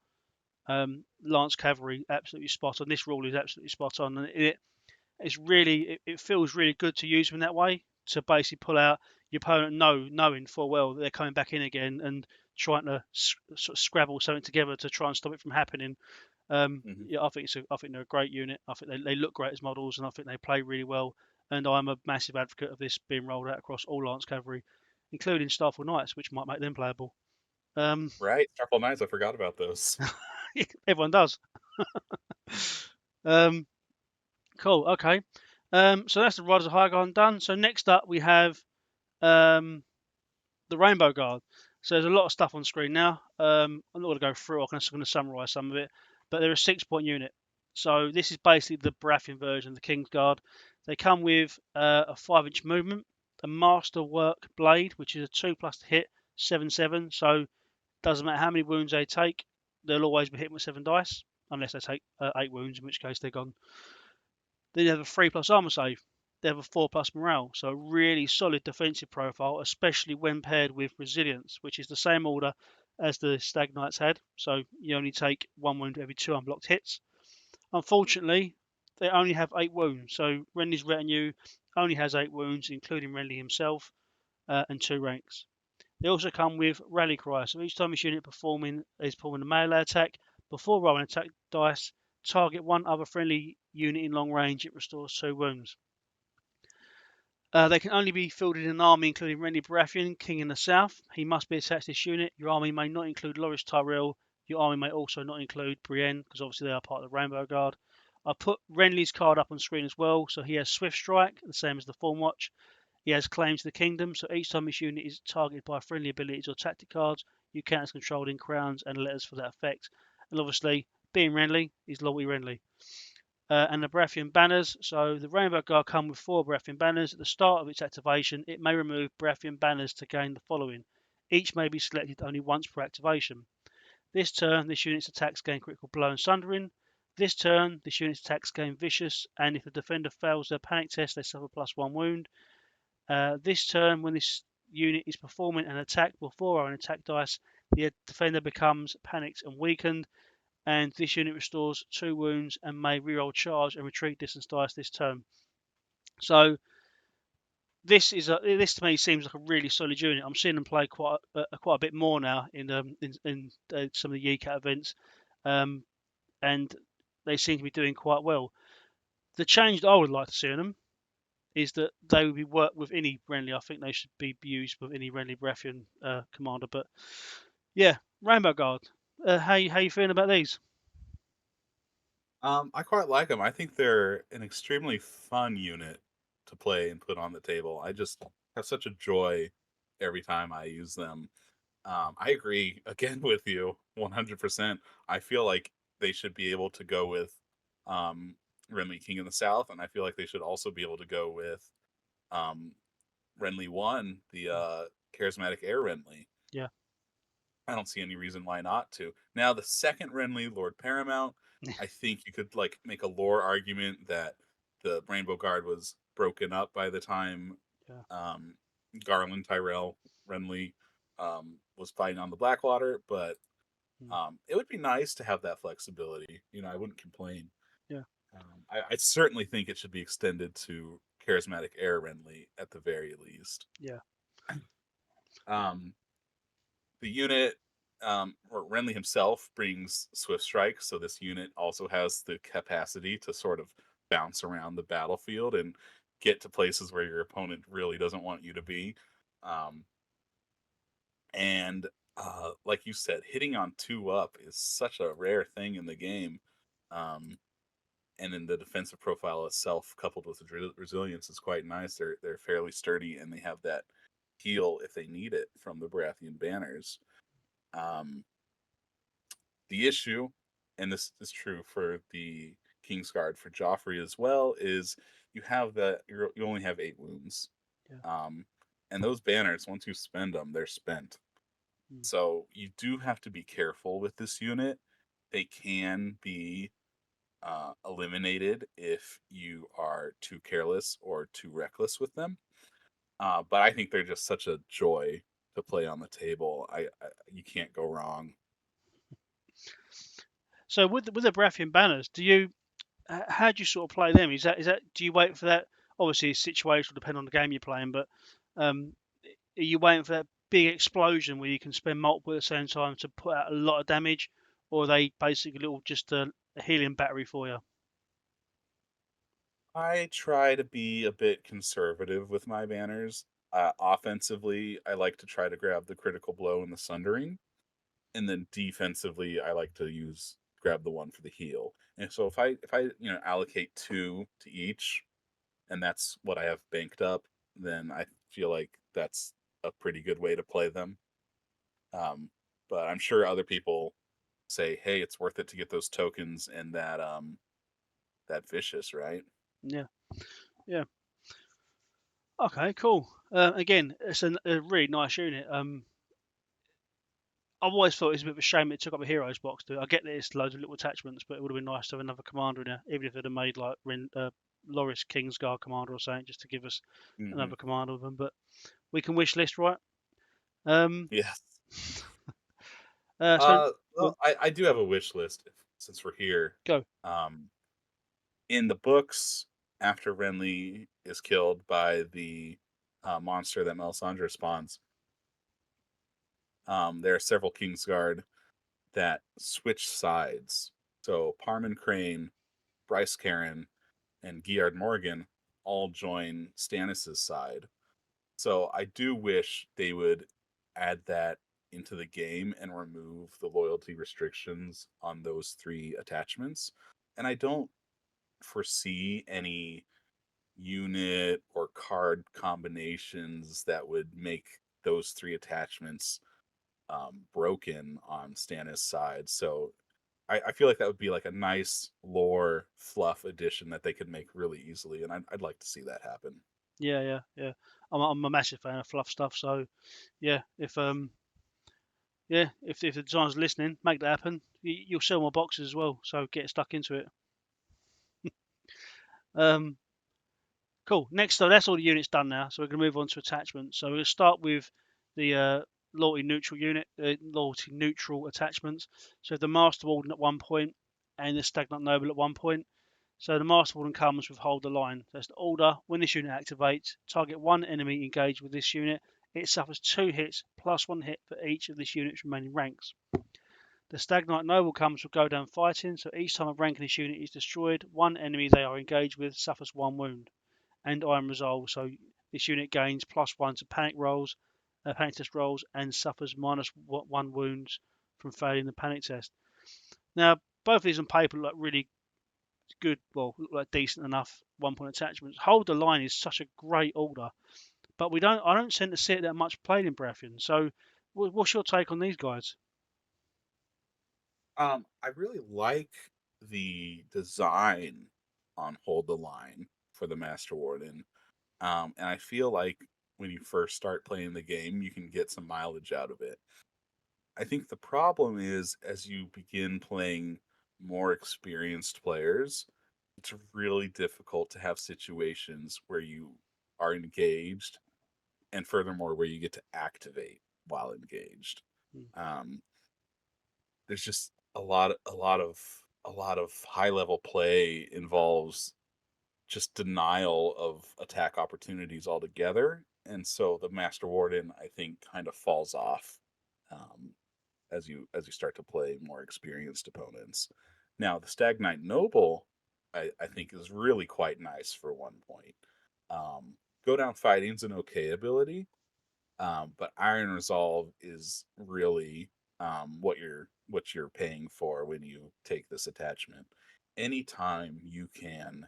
Lance Cavalry absolutely spot on. This rule is absolutely spot on, and it feels really good to use them in that way, to basically pull out your opponent knowing full well that they're coming back in again and trying to sort of scrabble something together to try and stop it from happening. Mhm. Yeah, I think they're a great unit. I think they look great as models, and I think they play really well. And I'm a massive advocate of this being rolled out across all Lance Cavalry, including Starfall Knights, which might make them playable. Um, Right, Starfall Knights, I forgot about those. Everyone does. um, cool. Okay. So that's the Riders of Highgarden done. So next up we have um, the Rainbow Guard. So there's a lot of stuff on screen now. I'm not going to go through. I'm just going to summarise some of it. But they're a 6-point unit. So this is basically the Baratheon version of the King's Guard. They come with a 5-inch movement, a Masterwork Blade, which is a 2+ to hit, 7/7. So doesn't matter how many wounds they take, they'll always be hitting with 7 dice, unless they take 8 wounds, in which case they're gone. Then they have a 3+ armor save. They have a 4+ morale, so a really solid defensive profile, especially when paired with resilience, which is the same order as the Stag Knights had. So you only take 1 wound every 2 unblocked hits. Unfortunately, they only have 8 wounds, so Renly's retinue only has 8 wounds, including Renly himself, and 2 ranks. They also come with Rally Cry, so each time this unit is performing a melee attack, before rolling attack dice, target one other friendly unit in long range, it restores 2 wounds. They can only be fielded in an army including Renly Baratheon, King in the South. He must be attached to this unit. Your army may not include Loras Tyrell. Your army may also not include Brienne, because obviously they are part of the Rainbow Guard. I put Renly's card up on screen as well, so he has Swift Strike, the same as the Thorn Watch. He has claims to the kingdom, so each time his unit is targeted by friendly abilities or tactic cards, you count as controlled in crowns and letters for that effect. And obviously, being Renly, he's loyalty Renly. And the Baratheon banners. So the Rainbow Guard come with 4 Baratheon banners. At the start of its activation, it may remove Baratheon banners to gain the following. Each may be selected only once per activation. This turn, this unit's attacks gain critical blow and sundering. This turn, this unit's attacks gain vicious, and if the defender fails their panic test, they suffer +1 wound. This turn, when this unit is performing an attack before rolling attack dice, the defender becomes panicked and weakened, and this unit restores 2 wounds and may reroll charge and retreat distance dice this turn. So this to me seems like a really solid unit. I'm seeing them play quite a bit more now in some of the YCAT events, and they seem to be doing quite well. The change that I would like to see in them is that they would be worked with any Renly. I think they should be used with any Renly Baratheon commander. But yeah, Rainbow Guard. How you feeling about these? I quite like them. I think they're an extremely fun unit to play and put on the table. I just have such a joy every time I use them. I agree again with you 100%. I feel like they should be able to go with um, Renly King in the South, and I feel like they should also be able to go with um, Renly 1, the charismatic heir Renly. Yeah. I don't see any reason why not to. Now, the second Renly, Lord Paramount, I think you could like make a lore argument that the Rainbow Guard was broken up by the time Yeah. Garland, Tyrell, Renly was fighting on the Blackwater, but it would be nice to have that flexibility. I wouldn't complain. Yeah. I certainly think it should be extended to charismatic heir Renly at the very least. Yeah. The unit, or Renly himself, brings Swift Strike, so this unit also has the capacity to sort of bounce around the battlefield and get to places where your opponent really doesn't want you to be. And like you said, hitting on 2 up is such a rare thing in the game. And in the defensive profile itself, coupled with the resilience, is quite nice. They're fairly sturdy, and they have that heal if they need it from the Baratheon banners. Um, the issue, and this is true for the Kingsguard for Joffrey as well, is you only have 8 wounds. Yeah. And those banners, once you spend them, they're spent. So you do have to be careful with this unit. They can be eliminated if you are too careless or too reckless with them. But I think they're just such a joy to play on the table. You can't go wrong. So with the Baratheon banners, how do you sort of play them? Is that do you wait for that? Obviously, situation will depend on the game you're playing, but are you waiting for that big explosion where you can spend multiple at the same time to put out a lot of damage, or are they basically little just a helium battery for you? I try to be a bit conservative with my banners. Offensively, I like to try to grab the critical blow and the sundering, and then defensively, I like to grab the one for the heal. And so if I allocate 2 to each, and that's what I have banked up, then I feel like that's a pretty good way to play them. But I'm sure other people say, "Hey, it's worth it to get those tokens and that vicious, right?" Yeah, yeah. Okay, cool. Again, it's a really nice unit. I've always thought it's a bit of a shame it took up a heroes box. I get that it's loads of little attachments, but it would have been nice to have another commander in there, even if they'd have made like Loras Kingsguard commander or something, just to give us Mm-hmm. another commander of them. But we can wish list, right? Um, Yes. so go, Well, I do have a wish list since we're here. go. Um, in the books, after Renly is killed by the monster that Melisandre spawns, there are several Kingsguard that switch sides. So Parman Crane, Bryce Karen, and Guyard Morrigen all join Stannis' side. So I do wish they would add that into the game and remove the loyalty restrictions on those 3 attachments. And I don't foresee any unit or card combinations that would make those 3 attachments broken on Stannis' side. So I feel like that would be like a nice lore fluff addition that they could make really easily, and I'd like to see that happen. Yeah. I'm a massive fan of fluff stuff. So yeah, if if the designers are listening, make that happen. You'll sell more boxes as well. So get stuck into it. Cool. Next, so that's all the units done now. So we're going to move on to attachments. So we'll start with the loyalty neutral unit, loyalty neutral attachments. So the Master Warden at 1 point and the Stag Knight Noble at 1 point. So the Master Warden comes with Hold the Line. That's the order. When this unit activates, target one enemy engaged with this unit. It suffers 2 hits plus 1 hit for each of this unit's remaining ranks. The Stag Knight Noble comes with Go Down Fighting. So each time a rank in this unit is destroyed, one enemy they are engaged with suffers 1 wound. And Iron Resolve. So this unit gains +1 to panic rolls, panic test rolls, and suffers -1 wounds from failing the panic test. Now, both of these on paper look like really good, well, look like decent enough 1 point attachments. Hold the Line is such a great order, but I don't tend to see it that much played in Baratheon. So, what's your take on these guys? I really like the design on Hold the Line for the Master Warden. And I feel like when you first start playing the game, you can get some mileage out of it. I think the problem is as you begin playing more experienced players, it's really difficult to have situations where you are engaged and furthermore where you get to activate while engaged. Hmm. Um, there's just a lot of high level play involves just denial of attack opportunities altogether, and so the Master Warden I think kind of falls off um, as you start to play more experienced opponents. Now the Stag Knight Noble I think is really quite nice for 1 point. Um, Go Down Fighting's an okay ability, but Iron Resolve is really what you're paying for when you take this attachment. Anytime you can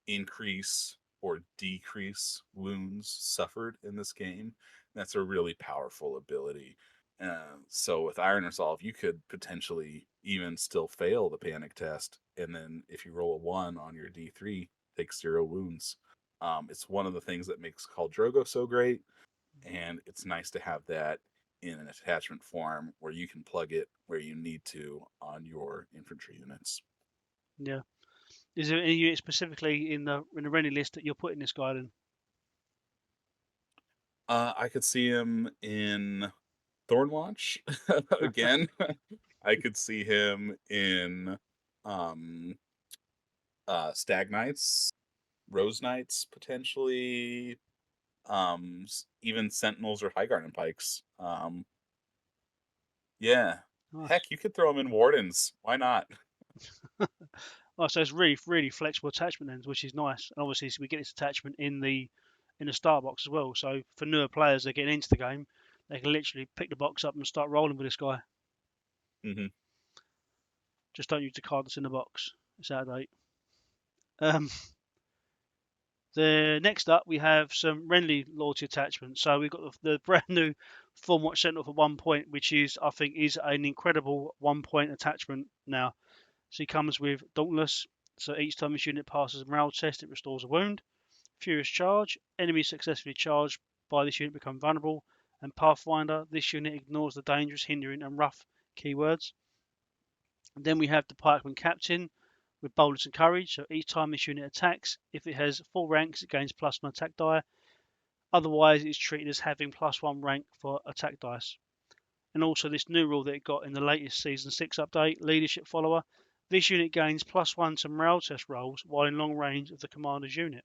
increase or decrease wounds suffered in this game, that's a really powerful ability. So with Iron Resolve, you could potentially even still fail the panic test, and then if you roll a 1 on your D3, take 0 wounds. It's one of the things that makes Khal Drogo so great, and it's nice to have that in an attachment form where you can plug it where you need to on your infantry units. Yeah. Is there any unit specifically in the Renly list that you're putting this guy in? I could see him in Thorn Launch again. I could see him in um Stag Knights, Rose Knights potentially, even Sentinels or Highgarden Pikes. Yeah. Nice. Heck, you could throw him in Wardens. Why not? Oh, so it's really flexible attachment ends, which is nice. And obviously, so we get this attachment in the start box as well. So for newer players that are getting into the game, they can literally pick the box up and start rolling with this guy. Hmm. Just don't use the card that's in the box. It's out of date. Um, the next up, we have some Renly loyalty attachments. So we've got the brand new Thorn Watch Sentinel for 1 point, which is I think is an incredible 1 point attachment now. So he comes with Dauntless. So each time this unit passes a morale test, it restores a wound. Furious Charge. Enemies successfully charged by this unit become vulnerable. And Pathfinder. This unit ignores the dangerous, hindering, and rough keywords. And then we have the Pikeman Captain with Boldness and Courage. So each time this unit attacks, if it has 4 ranks, it gains +1 attack die. Otherwise, it's treated as having +1 rank for attack dice. And also this new rule that it got in the latest Season 6 update, Leadership Follower. This unit gains +1 to morale test rolls while in long range of the commander's unit.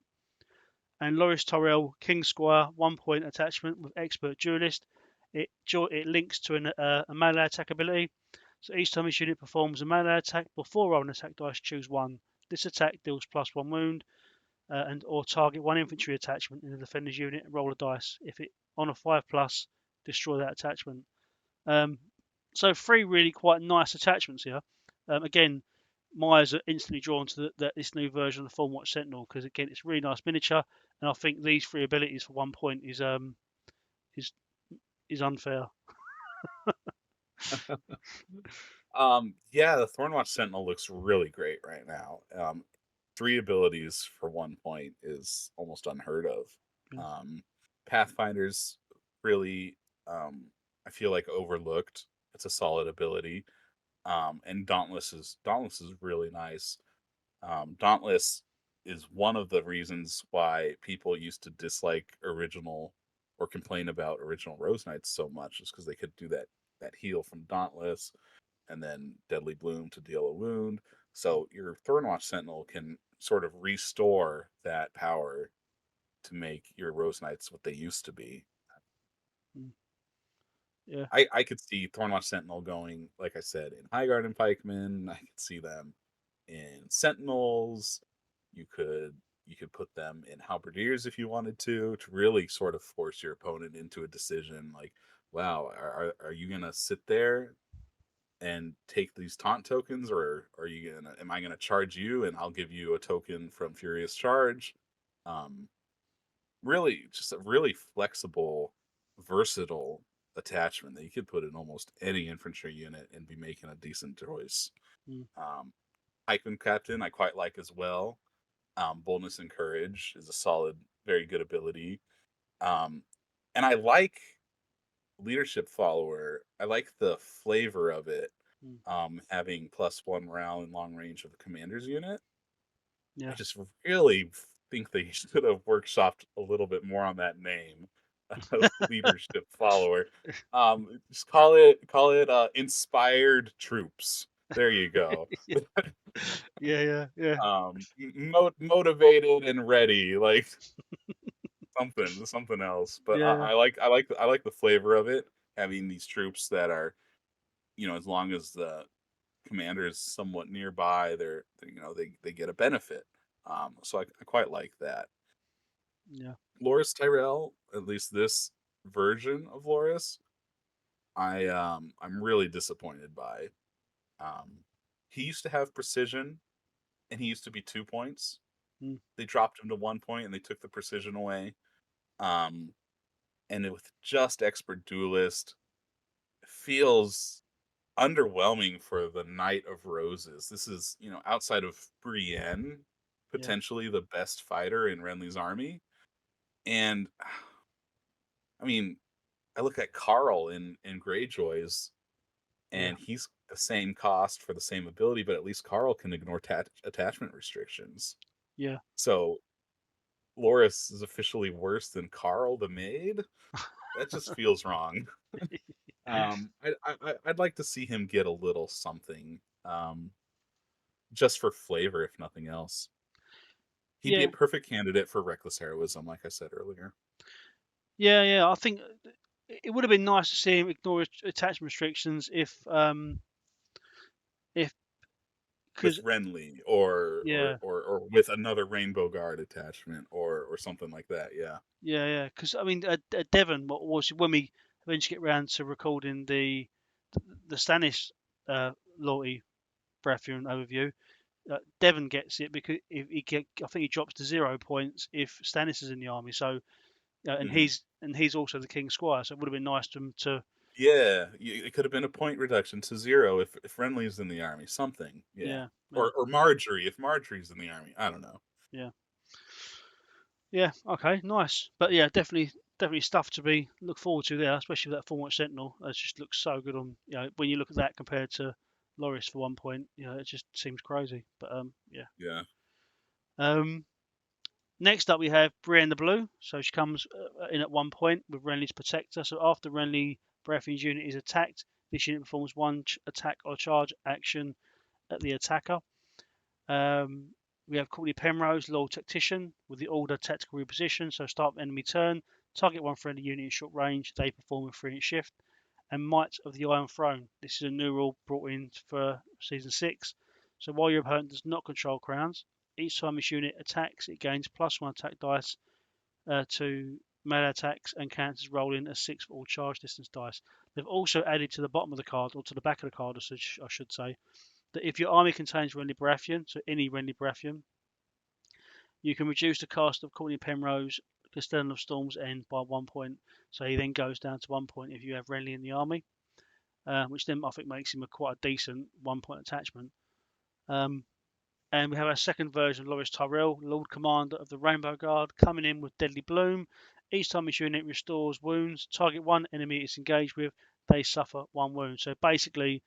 And Loras Tyrell, King Squire, 1 point attachment with Expert Duelist. It links to a melee attack ability. So each time this unit performs a melee attack before rolling attack dice, choose 1. This attack deals +1 wound, or target 1 infantry attachment in the defender's unit and roll a dice. If it on a 5+, destroy that attachment. So 3 really quite nice attachments here. Again, my eyes are instantly drawn to this new version of the Thorn Sentinel because again it's a really nice miniature, and I think these 3 abilities for 1 point is is unfair. Yeah, the Thornwatch Sentinel looks really great right now. 3 abilities for 1 point is almost unheard of. Yeah. Pathfinder's really, I feel like overlooked. It's a solid ability. And Dauntless is really nice. Dauntless is one of the reasons why people used to dislike original or complain about original Rose Knights so much, is because they could do that heal from Dauntless and then Deadly Bloom to deal a wound. So your Thornwatch Sentinel can sort of restore that power to make your Rose Knights what they used to be. Yeah. I could see Thornwatch Sentinel going, like I said, in Highgarden Pikemen. I could see them in Sentinels. You could put them in Halberdiers if you wanted to really sort of force your opponent into a decision. Like, wow, are you gonna sit there and take these taunt tokens, or am I gonna charge you and I'll give you a token from Furious Charge? Really, just a really flexible, versatile attachment that you could put in almost any infantry unit and be making a decent choice. Mm. Pikeman Captain I quite like as well. Boldness and Courage is a solid, very good ability. And I like Leadership Follower. I like the flavor of it, Mm. having +1 morale in long range of the commander's unit. I Yeah. just really think they should have workshopped a little bit more on that name, Leadership Follower. Just call it Inspired Troops. There you go. Yeah. Yeah. Motivated and ready, like something else. But Yeah. I like the flavor of it, having these troops that are, as long as the commander is somewhat nearby, they get a benefit. So I quite like that. Yeah. Loras Tyrell, at least this version of Loras, I'm really disappointed by. Um, he used to have precision, and he used to be 2 points. Mm. They dropped him to 1 point, and they took the precision away. Um, and with just expert duelist, feels underwhelming for the Knight of Roses. This is, outside of Brienne, Yeah. potentially the best fighter in Renly's army. And I mean, I look at Carl in Greyjoys, Yeah. and he's the same cost for the same ability, but at least Carl can ignore attachment restrictions. Yeah. So Loras is officially worse than Carl the Maid. That just feels wrong. I'd like to see him get a little something, just for flavor, if nothing else. He'd be Yeah. a perfect candidate for reckless heroism, like I said earlier. Yeah. I think it would have been nice to see him ignore attachment restrictions if With because Renly, or yeah. with another Rainbow Guard attachment, or something like that. Yeah. Yeah. Because I mean, Devon, what was when we eventually get round to recording the Stannis loyalty Baratheon overview, Devon gets it because I think he drops to 0 points if Stannis is in the army. So and Hmm. he's also the King's Squire. So it would have been nice to him to Yeah, it could have been a point reduction to 0 if Renly's in the army. Something. Yeah. yeah. Or Marjorie, if Marjorie's in the army. I don't know. Yeah. Yeah. Okay. Nice. But yeah, definitely stuff to be look forward to there, especially with that Thorn Sentinel. It just looks so good on when you look at that compared to Loras for 1 point. It just seems crazy. But yeah. Yeah. Um, Next up, we have Brienne the Blue. So she comes in at 1 point with Renly's Protector. So after Renly Baratheon's unit is attacked, this unit performs one attack or charge action at the attacker. We have Cortnay Penrose, Loyal Tactician, with the order tactical reposition. So start enemy turn, target one friendly unit in short range. They perform a 3-inch shift. And Might of the Iron Throne. This is a new rule brought in for Season 6. So while your opponent does not control crowns, each time this unit attacks, it gains +1 attack dice to melee attacks and cancels rolling a 6 for all charge distance dice. They've also added to the bottom of the card, or to the back of the card, I should say, that if your army contains Renly Baratheon, so any Renly Baratheon, you can reduce the cost of Cortnay Penrose Castellan of Storm's End by 1 point. So he then goes down to 1 point if you have Renly in the army, which then I think makes him quite a decent 1 point attachment. And we have our second version of Loras Tyrell, Lord Commander of the Rainbow Guard, coming in with Deadly Bloom. Each time his unit restores wounds, target one enemy it's engaged with, they suffer 1 wound. So basically,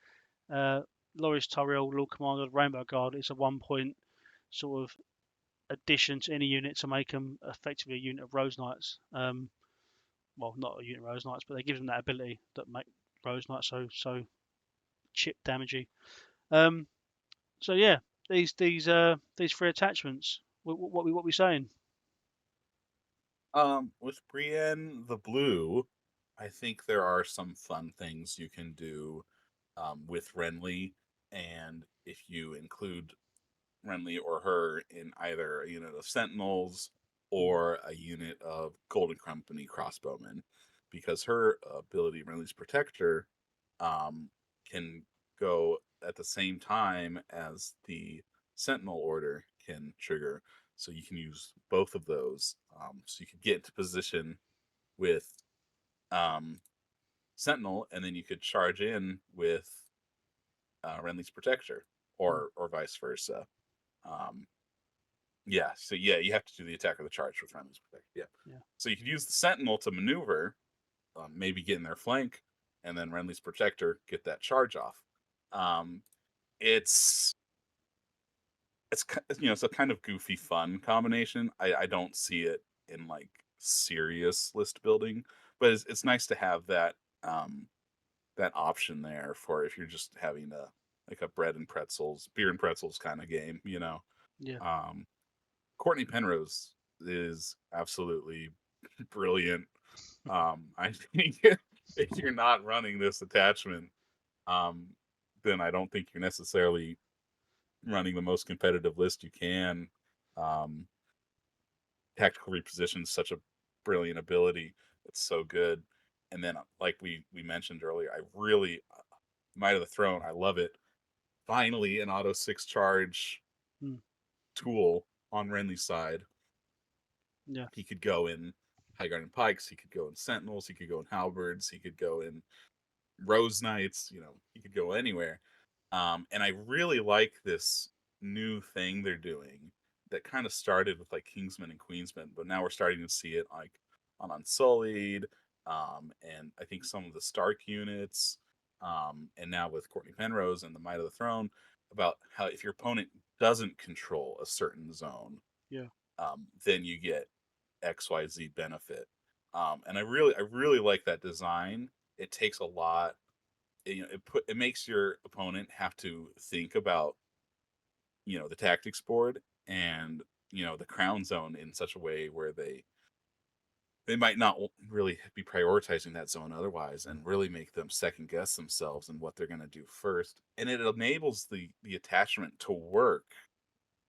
Loras Tyrell, Lord Commander of the Rainbow Guard, is a 1 point sort of addition to any unit to make them effectively a unit of Rose Knights. Well, not a unit of Rose Knights, but they give them that ability that make Rose Knights so chip damagey. So yeah, these three attachments. What we saying? With Brienne the Blue, I think there are some fun things you can do with Renly, and if you include Renly or her in either a unit of Sentinels or a unit of Golden Company crossbowmen, because her ability, Renly's Protector, can go at the same time as the Sentinel order can trigger. So you can use both of those. So you could get into position with Sentinel, and then you could charge in with Renly's Protector, or vice versa. Yeah, so yeah, you have to do the attack or the charge with Renly's Protector. Yeah. So you could use the Sentinel to maneuver, maybe get in their flank, and then Renly's Protector get that charge off. It's it's a kind of goofy fun combination. I don't see it in like serious list building, but it's nice to have that that option there for if you're just having a like a bread and pretzels, beer and pretzels kind of game, you know. Yeah. Cortnay Penrose is absolutely brilliant. I think if you're not running this attachment, then I don't think you're necessarily running the most competitive list you can. Um, Tactical reposition is such a brilliant ability. It's so good. And then, like we mentioned earlier, I really Might of the Throne. I love it. Finally, an auto 6 charge tool on Renly's side. Yeah. He could go in Highgarden Pikes. He could go in Sentinels. He could go in Halberds. He could go in Rose Knights. You know, he could go anywhere. And I really like this new thing they're doing that kind of started with like Kingsmen and Queensmen, but now we're starting to see it like on Unsullied, and I think some of the Stark units, and now with Cortnay Penrose and the Might of the Throne, about how if your opponent doesn't control a certain zone, Yeah. then you get XYZ benefit. And I really like that design. It takes a lot. It makes your opponent have to think about the tactics board and the crown zone in such a way where they might not really be prioritizing that zone otherwise, and really make them second guess themselves and what they're going to do first. And it enables the attachment to work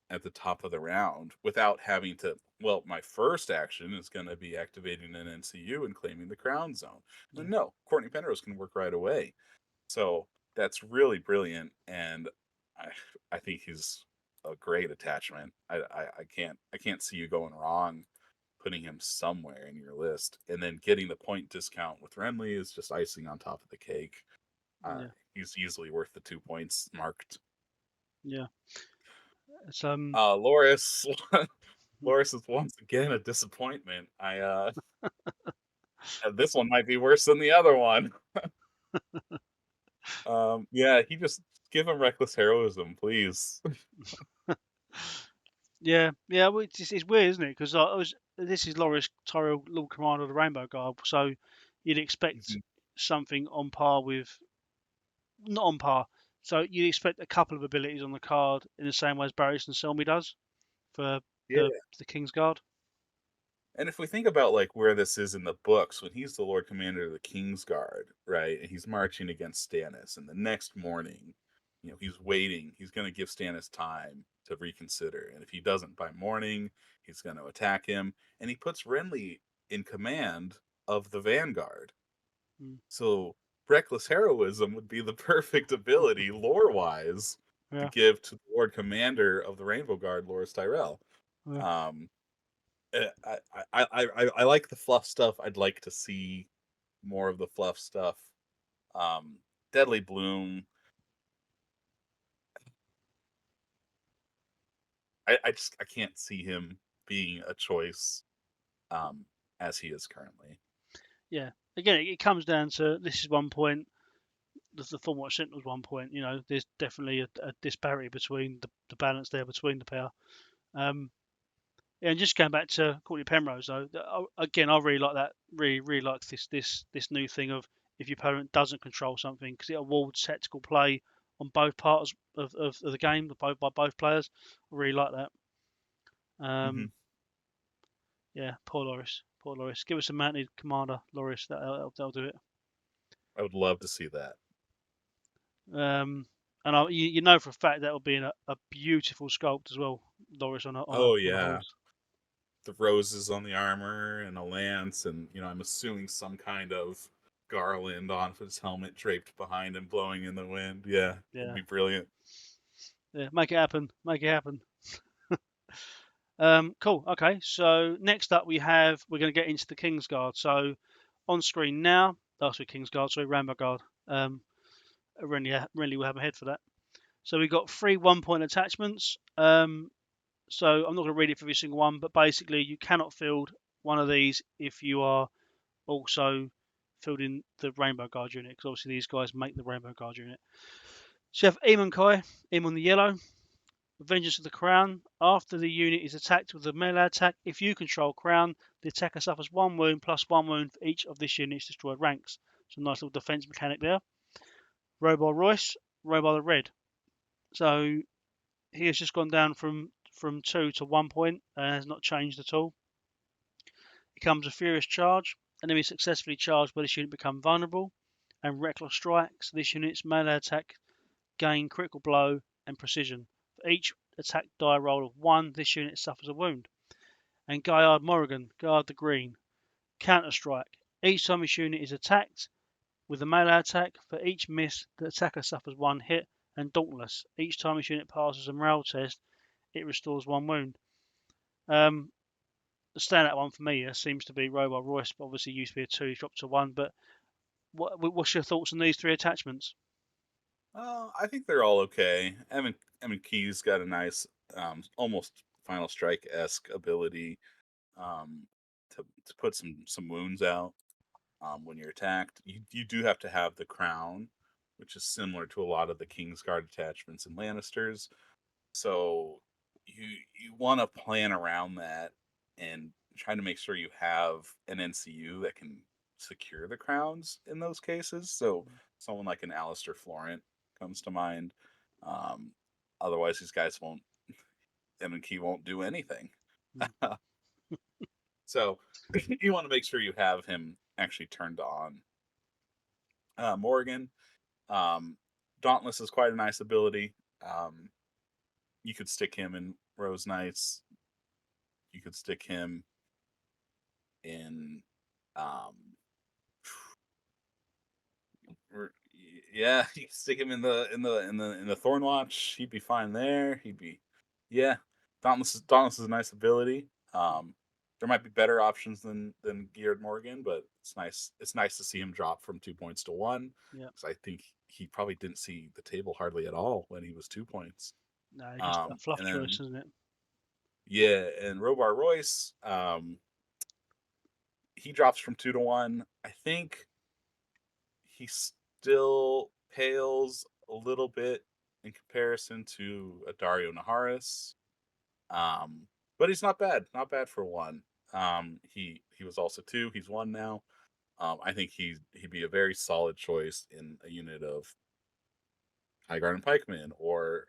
at the top of the round without having to, well, my first action is going to be activating an NCU and claiming the crown zone. Yeah. No, Cortnay Penrose can work right away. So that's really brilliant, and I think he's a great attachment. I can't see you going wrong putting him somewhere in your list, and then getting the point discount with Renly is just icing on top of the cake. Yeah. He's easily worth the 2 points marked. Yeah. It's Loras, Loras is once again a disappointment. This one might be worse than the other one. Yeah, he just give him reckless heroism, please. yeah. Well, it's weird, isn't it? Because this is Loras Tyrell, Lord Commander of the Rainbow Guard, so you'd expect something on par with, not on par. So you'd expect a couple of abilities on the card in the same way as Baratheon Selmy does for Yeah. the King's Guard. And if we think about like where this is in the books, when he's the Lord Commander of the King's Guard, right, and he's marching against Stannis, and the next morning, he's waiting. He's going to give Stannis time to reconsider, and if he doesn't by morning, he's going to attack him. And he puts Renly in command of the vanguard. So reckless heroism would be the perfect ability lore-wise to Yeah. give to the Lord Commander of the Rainbow Guard, Loras Tyrell. Yeah. Um, I like the fluff stuff. I'd like to see more of the fluff stuff. Um, Deadly Bloom. I can't see him being a choice as he is currently. Yeah. Again, it comes down to this is one point. The Thorn Sentinels 1 point. There's definitely a disparity between the balance there between the pair. And just going back to Courtney Penrose, though, again, I really like that. Really like this new thing of if your opponent doesn't control something, because it awards tactical play on both parts of the game, by both players. I really like that. Mm-hmm. Yeah, poor Loras. Poor Loras. Give us a mounted commander, Loras. That'll do it. I would love to see that. And you know for a fact that'll be a beautiful sculpt as well, Loras Oh on a yeah, horse. the roses on the armor and a lance, and I'm assuming some kind of garland on his helmet draped behind him, blowing in the wind. Yeah, it'd Yeah, be brilliant. yeah. Make it happen. Make it happen. Cool. Okay. So next up we're going to get into the Kingsguard. So on screen now, sorry, Kingsguard. Sorry, Rambo Guard. Renly will have a head for that. So we've got 3 1 point attachments. So I'm not going to read it for every single one, but basically you cannot field one of these if you are also fielding the Rainbow Guard unit, because obviously these guys make the Rainbow Guard unit. So you have Emmon Kai, Emmon the yellow, Vengeance of the Crown. After the unit is attacked with a melee attack, if you control Crown, the attacker suffers 1 wound plus 1 wound for each of this unit's destroyed ranks. So nice little defense mechanic there. Robar Royce, Robar the red. So he has just gone down from 2 to 1 point and has not changed at all. It comes a Furious Charge. Enemy successfully charged by this unit become vulnerable. And Reckless Strike. So this unit's melee attack gain critical blow and precision. For each attack die roll of 1, this unit suffers a wound. And Guyard Morrigen, Guard the green. Counter Strike. Each time this unit is attacked with a melee attack, for each miss, the attacker suffers 1 hit. And Dauntless. Each time this unit passes a morale test, it restores 1 wound. The standout one for me seems to be Robar Royce, but obviously used to be a 2, he's dropped to 1. But what's your thoughts on these 3 attachments? I think they're all okay. Emmon Key's got a nice, almost Final Strike esque ability um, to put some wounds out when you're attacked. You do have to have the crown, which is similar to a lot of the Kingsguard attachments in Lannisters. So you want to plan around that and try to make sure you have an NCU that can secure the crowns in those cases. So someone like an Alistair Florent comes to mind. Um, Otherwise, these guys won't. M and Key won't do anything. Mm. So you want to make sure you have him actually turned on. Morrigen, um, Dauntless is quite a nice ability. You could stick him in Rose Knights. You could stick him in um yeah, you could stick him in the Thorn Watch. He'd be fine there. He'd be yeah. Dauntless is a nice ability. There might be better options than Guyard Morrigen, but it's nice to see him drop from 2 points to 1, Yeah. because I think he probably didn't see the table hardly at all when he was 2 points. No, just a fluff And choice, then isn't it? yeah, and Robar Royce, he drops from 2 to 1. I think he still pales a little bit in comparison to a Dario Naharis. Um, but he's not bad. Not bad for 1. He was also 2. He's 1 now. I think he'd be a very solid choice in a unit of Highgarden Pikemen or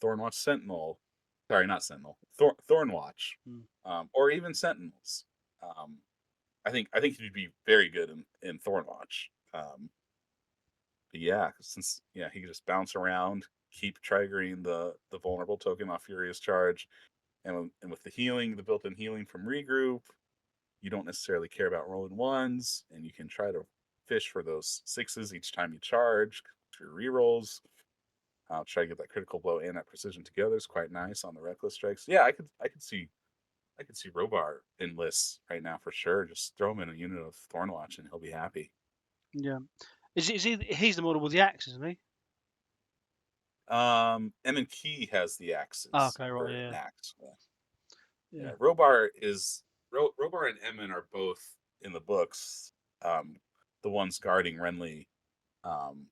Thornwatch Sentinel. Sorry, not Sentinel. Thornwatch, Mm. or even Sentinels. Um, I think he'd be very good in Thornwatch. But yeah, since he can just bounce around, keep triggering the vulnerable token off Furious Charge, and with the healing, the built-in healing from Regroup, you don't necessarily care about rolling 1s, and you can try to fish for those 6s each time you charge for rerolls. Try to get that critical blow and that precision together is quite nice on the reckless strikes. Yeah, I could see Robar in lists right now for sure. Just throw him in a unit of Thornwatch and he'll be happy. Yeah. Is he? He's the model with the axe, isn't he? Emmon Key has the Oh, axes okay, right, or yeah, an axe. Yeah, yeah. yeah. Robar and Emmon are both in the books. The ones guarding Renly, um,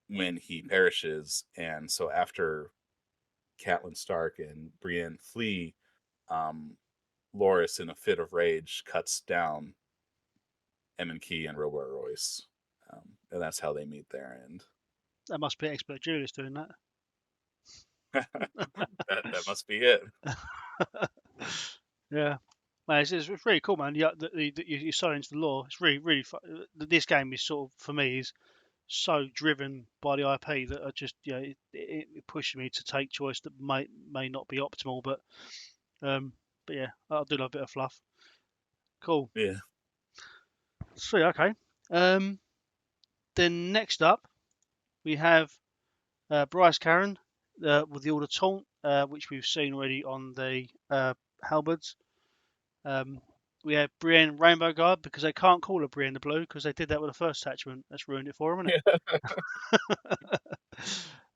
when he perishes, and so after Catelyn Stark and Brienne flee, um, Loras, in a fit of rage, cuts down Emmon Key and Robar Royce, and that's how they meet their end. That must be expert Julius doing that. That must be it. Yeah. Man, it's really cool, man. You're so into the lore. It's really this game is sort of, for me, is so driven by the IP that I just, it pushes me to take choice that may not be optimal, um, but yeah, I do love a bit of fluff. Cool. Yeah. Sweet. Okay. Um, then next up we have Bryce Karen with the Order Taunt, which we've seen already on the halberds. We have Brienne Rainbow Guard because they can't call her Brienne the Blue because they did that with the first attachment. That's ruined it for them, isn't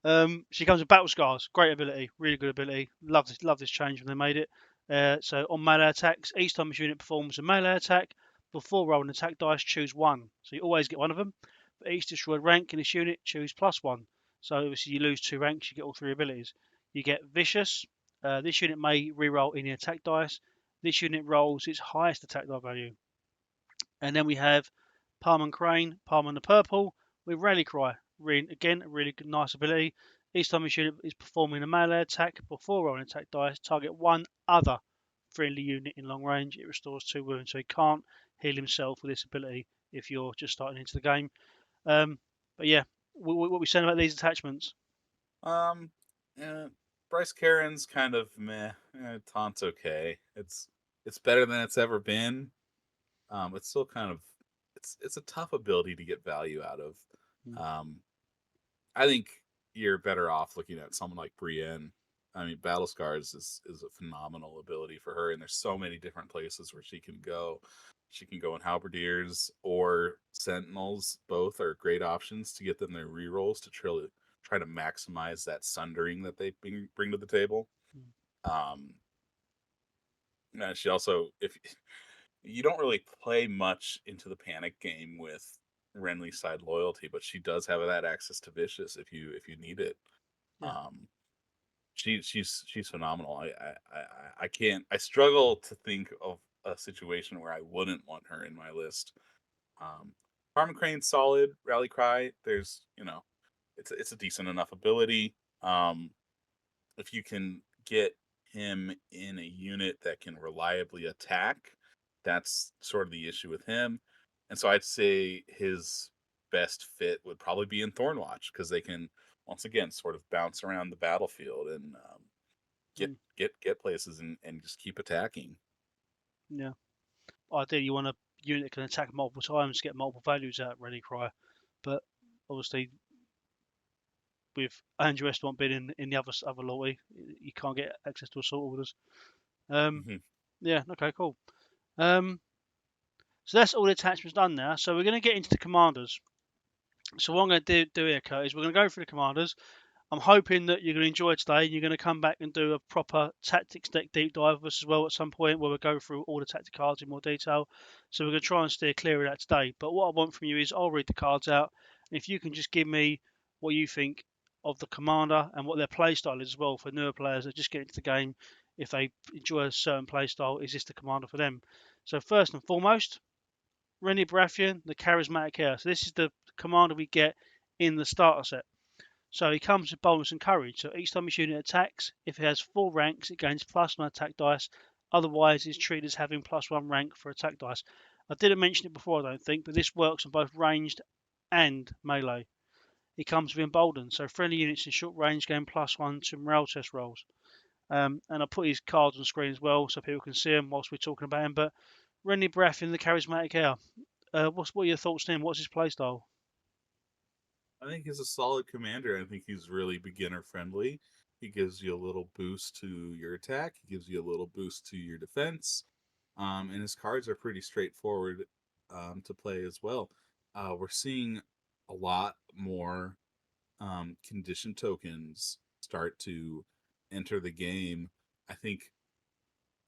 it? She comes with battle scars, great ability, really good ability. Love this change when they made it. So on melee attacks, each time this unit performs a melee attack, before rolling attack dice, choose one. So you always get one of them. For each destroyed rank in this unit, choose +1. So obviously you lose 2 ranks, you get all 3 abilities. You get vicious. This unit may reroll any attack dice. This unit rolls its highest attack die value. And then we have Palm and Crane, Palm and the Purple with Rally Cry. Again, a really good, nice ability. Each time this unit is performing a melee attack before rolling attack dice, target one other friendly unit in long range. It restores 2 wounds, so he can't heal himself with this ability if you're just starting into the game. But yeah, what we saying about these attachments? Um, yeah, Bryce Karen's kind of meh. Taunt's okay. It's better than it's ever been. It's still kind of it's a tough ability to get value out of. Mm, Um, I think you're better off looking at someone like Brienne. I mean, Battle Scars is a phenomenal ability for her, and there's so many different places where she can go. She can go in Halberdiers or Sentinels. Both are great options to get them their rerolls to try to maximize that sundering that they bring to the table. mm, Um, she also, if you don't really play much into the panic game with Renly side loyalty, but she does have that access to vicious if you need it. yeah, Um, she's phenomenal. I can't. I struggle to think of a situation where I wouldn't want her in my list. Farm Crane's solid. Rally Cry. There's it's a decent enough ability. If you can get him in a unit that can reliably attack, that's sort of the issue with him. And so I'd say his best fit would probably be in Thornwatch because they can once again sort of bounce around the battlefield and mm, get places and just keep attacking. yeah. Ideally, you want a unit that can attack multiple times, get multiple values out, Rally Cry. But obviously, with Andrew Estamont being in the other lobby, you can't get access to assault orders. Um, Hmm. yeah, okay, cool. Um, so that's all the attachments done now. So we're going to get into the commanders. So what I'm going to do here, Kurt, is we're going to go through the commanders. I'm hoping that you're going to enjoy today and you're going to come back and do a proper tactics deck deep dive with us as well at some point where we'll go through all the tactic cards in more detail. So we're going to try and steer clear of that today. But what I want from you is I'll read the cards out. And if you can just give me what you think of the commander and what their playstyle is as well for newer players that just get into the game. If they enjoy a certain playstyle, is this the commander for them? So first and foremost, Renly Baratheon, the charismatic heir. So this is the commander we get in the starter set. So he comes with boldness and courage. So each time his unit attacks, if it has 4 ranks, it gains +1 attack dice. Otherwise, it's treated as having +1 rank for attack dice. I didn't mention it before, I don't think, but this works on both ranged and melee. He comes with emboldened, so friendly units in short range gain +1 to morale test rolls. And I put his cards on screen as well so people can see him whilst we're talking about him. But Renly Baratheon, the charismatic heir. What are your thoughts on him? What's his playstyle? I think he's a solid commander. I think he's really beginner friendly. He gives you a little boost to your attack. He gives you a little boost to your defense. And his cards are pretty straightforward to play as well. We're seeing a lot more condition tokens start to enter the game. I think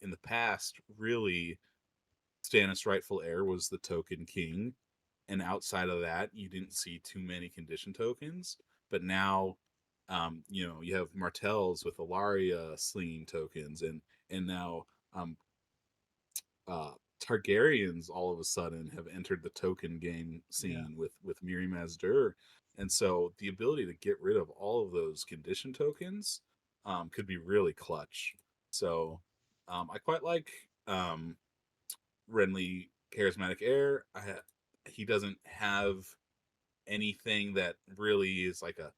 in the past, really, Stannis' rightful heir was the token king, and outside of that, you didn't see too many condition tokens. But now, you have Martells with Ilaria slinging tokens, and now uh, Targaryens all of a sudden have entered the token game Yeah. scene with Miri Mazdur, and so the ability to get rid of all of those condition tokens could be really clutch. So I quite like Renly charismatic heir. He doesn't have anything that really is like a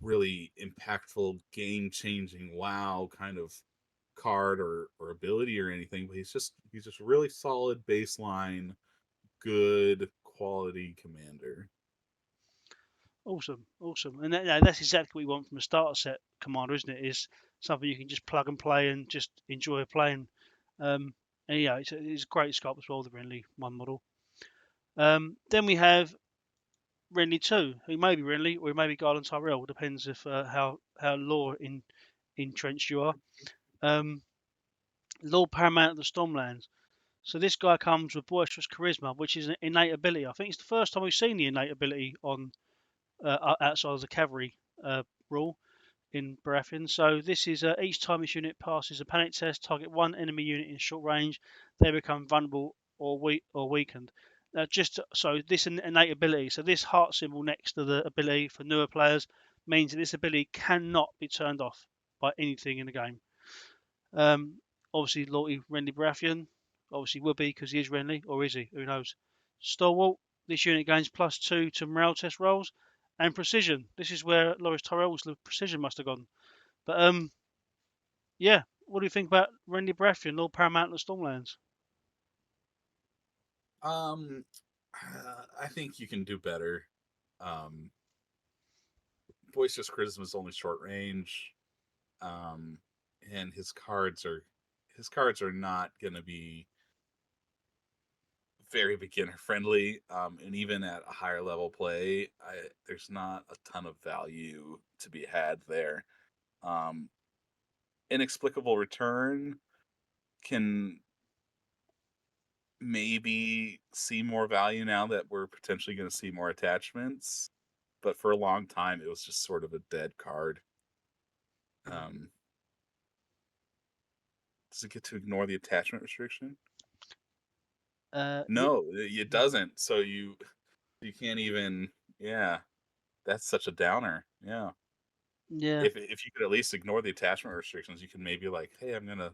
really impactful, game changing, wow kind of card or ability or anything, but he's just really solid baseline, good quality commander. Awesome, awesome, and that's exactly what we want from a starter set commander, isn't it? Is something you can just plug and play and just enjoy playing. And yeah, it's a great sculpt as well, the Renly one model. Then we have Renly 2, who may be Renly or he may be Garland Tyrell, depends if how lore entrenched you are. Lord Paramount of the Stormlands. So this guy comes with boisterous charisma, which is an innate ability. I think it's the first time we've seen the innate ability on outside of the cavalry rule in Baratheon. So this is each time this unit passes a panic test, target one enemy unit in short range, they become vulnerable or weakened. Just so this innate ability, so this heart symbol next to the ability for newer players means that this ability cannot be turned off by anything in the game. Um, Obviously, Lordy Renly Baratheon, obviously will be because he is Renly, or is he? Who knows? Stalwart, this unit gains +2 to morale test rolls, and precision. This is where Loras Tyrell's precision must have gone. But yeah, what do you think about Renly Baratheon, Lord Paramount of the Stormlands? Um, I think you can do better. Um, Boisterous charisma is only short range, um, and his cards are not going to be very beginner friendly, and even at a higher level play, there's not a ton of value to be had there. Um, Inexplicable return can maybe see more value now that we're potentially going to see more attachments, but for a long time it was just sort of a dead card. Um, does it get to ignore the attachment restriction? Yeah, No, it doesn't. So you can't even. Yeah, that's such a downer. Yeah. yeah, If you could at least ignore the attachment restrictions, you can maybe like, hey, I'm gonna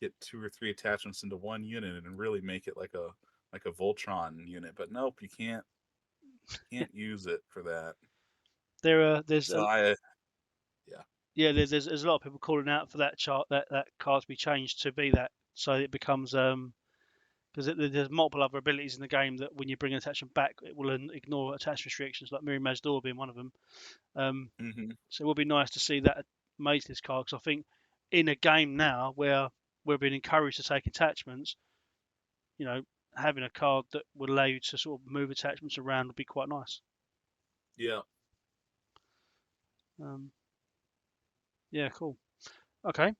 get 2 or 3 attachments into one unit and really make it like a Voltron unit. But nope, you can't use it for that. there's So I yeah. yeah, there's a lot of people calling out for that chart that card to be changed to be that, so it becomes because there's multiple other abilities in the game that when you bring an attachment back, it will ignore attachment restrictions, like Miri Mazdur being one of them. Um, Hmm. so it would be nice to see that made to this card, because I think in a game now where we're being encouraged to take attachments, you know, having a card that would allow you to sort of move attachments around would be quite nice. Yeah. Um, yeah, cool. Okay.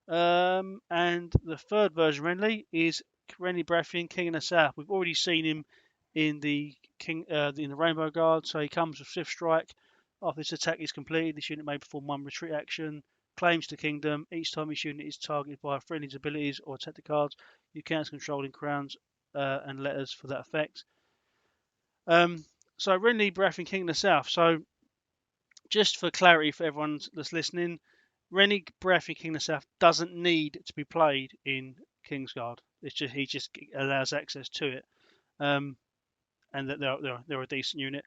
And the third version, Renly, is Renly Baratheon, King in the South. We've already seen him in the in the Rainbow Guard, so he comes with Swift Strike. After this attack is completed, this unit may perform one retreat action, claims the kingdom. Each time this unit is targeted by a friendly's abilities or tactic cards, you count controlling crowns and letters for that effect. So Renly Baratheon, King in the South. So just for clarity for everyone that's listening, Renly Baratheon King of the South doesn't need to be played in Kingsguard. It's just he just allows access to it, and that they're a decent unit.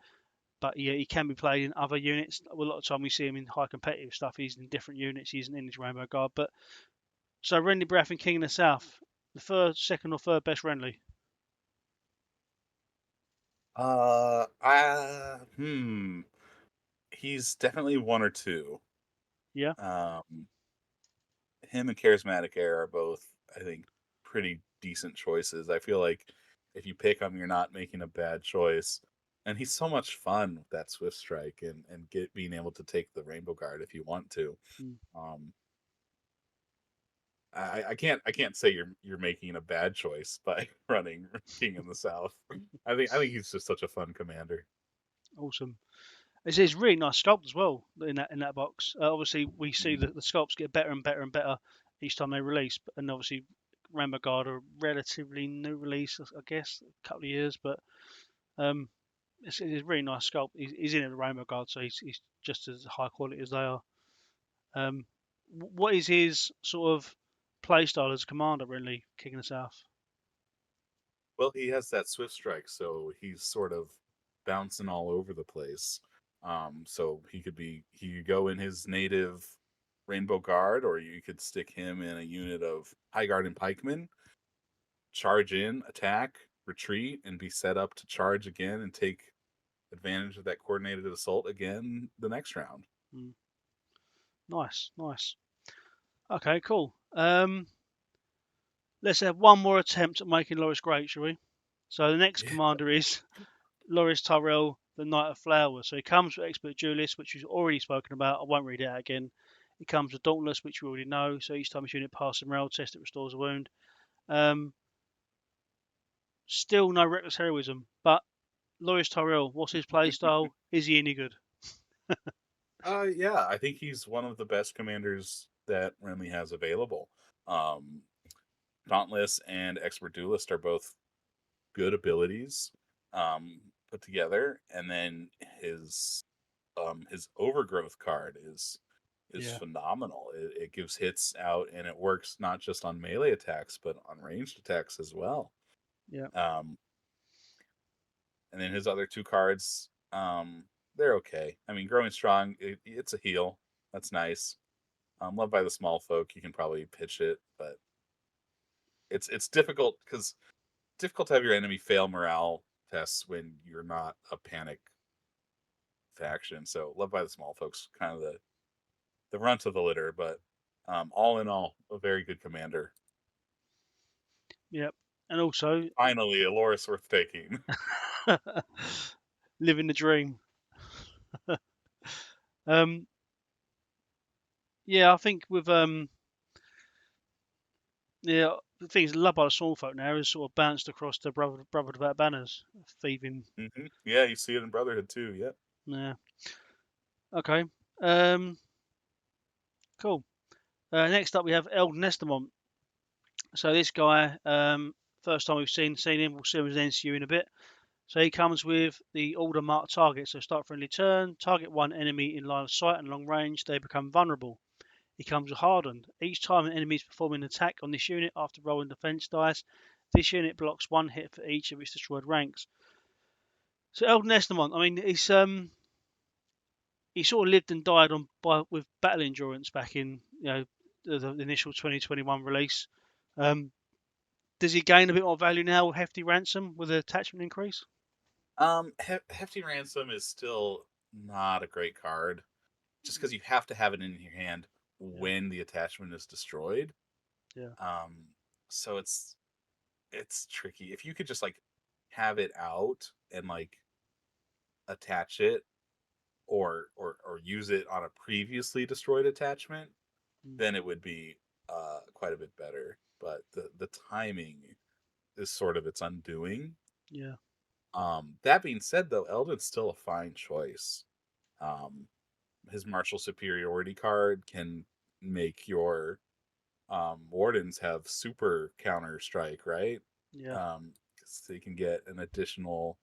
But yeah, he can be played in other units. A lot of time we see him in high competitive stuff. He's in different units. He's in his Rainbow Guard. But so Renly Baratheon King of the South, the second or third best Renly. He's definitely one or two. Yeah. Um, him and Charismatic Air are both, I think, pretty decent choices. I feel like if you pick him, you're not making a bad choice. And he's so much fun with that Swift Strike and get being able to take the Rainbow Guard if you want to. Mm. Um, I can't say you're making a bad choice by running King in the South. I think he's just such a fun commander. Awesome. It's really nice sculpt as well in that box. Obviously, we see Mhm. that the sculpts get better and better and better each time they release. And obviously, Rainbow Guard are a relatively new release, I guess, a couple of years. But um, it's a really nice sculpt. He's in the Rainbow Guard, so he's just as high quality as they are. Um, what is his sort of play style as a commander, really, kicking us out? Well, he has that Swift Strike, so he's sort of bouncing all over the place. So he could go in his native Rainbow Guard, or you could stick him in a unit of Highgarden Pikemen, charge in, attack, retreat, and be set up to charge again and take advantage of that coordinated assault again the next round. Mm, nice, nice. Okay, cool. Let's have one more attempt at making Loras great, shall we? So the next Yeah. commander is Loras Tyrell, the Knight of Flowers. So he comes with Expert Duelist, which we've already spoken about. I won't read it out again. He comes with Dauntless, which we already know. So each time his unit passes a morale test, it restores a wound. Um, Still no reckless heroism, but Loras Tyrell, what's his playstyle? Is he any good? Yeah, I think he's one of the best commanders that Renly has available. Um, Dauntless and Expert Duelist are both good abilities put together, and then his Overgrowth card is Yeah, phenomenal. It gives hits out, and it works not just on melee attacks but on ranged attacks as well. yeah, Um, and then his other two cards, they're okay. I mean, Growing Strong, it's a heal. That's nice. Loved by the Small Folk, you can probably pitch it, but it's difficult because difficult to have your enemy fail morale tests when you're not a panic faction. So Loved by the Small Folks, kind of the runt of the litter, but all in all, a very good commander. yeah. And also, Finally, a Loras worth taking. living the dream. Um, yeah, I think with yeah, the thing is, Love by the Small Folk now is sort of bounced across the Brotherhood Without Banners, thieving. Yeah, you see it in Brotherhood too. Yeah. Yeah. Okay. Um, cool. Next up, we have Eldon Nestamont. So this guy, first time we've seen him, we'll see him as an NCU in a bit. So he comes with the order marked target. So start friendly turn, target one enemy in line of sight and long range, they become vulnerable. He comes with hardened. Each time an enemy is performing an attack on this unit after rolling defense dice, this unit blocks one hit for each of its destroyed ranks. So Eldon Nestamont, I mean, he sort of lived and died with battle endurance back in the initial 2021 release. Um, does he gain a bit more value now with Hefty Ransom with the attachment increase? Hefty Ransom is still not a great card, just because you have to have it in your hand Yeah, when the attachment is destroyed. yeah, Um, so it's tricky. If you could just like have it out and like attach it or use it on a previously destroyed attachment, mm, then it would be quite a bit better. But the timing is sort of its undoing. yeah, That being said, though, Eldon's still a fine choice. Um, his martial superiority card can make your wardens have super counter strike, right? yeah, So you can get an additional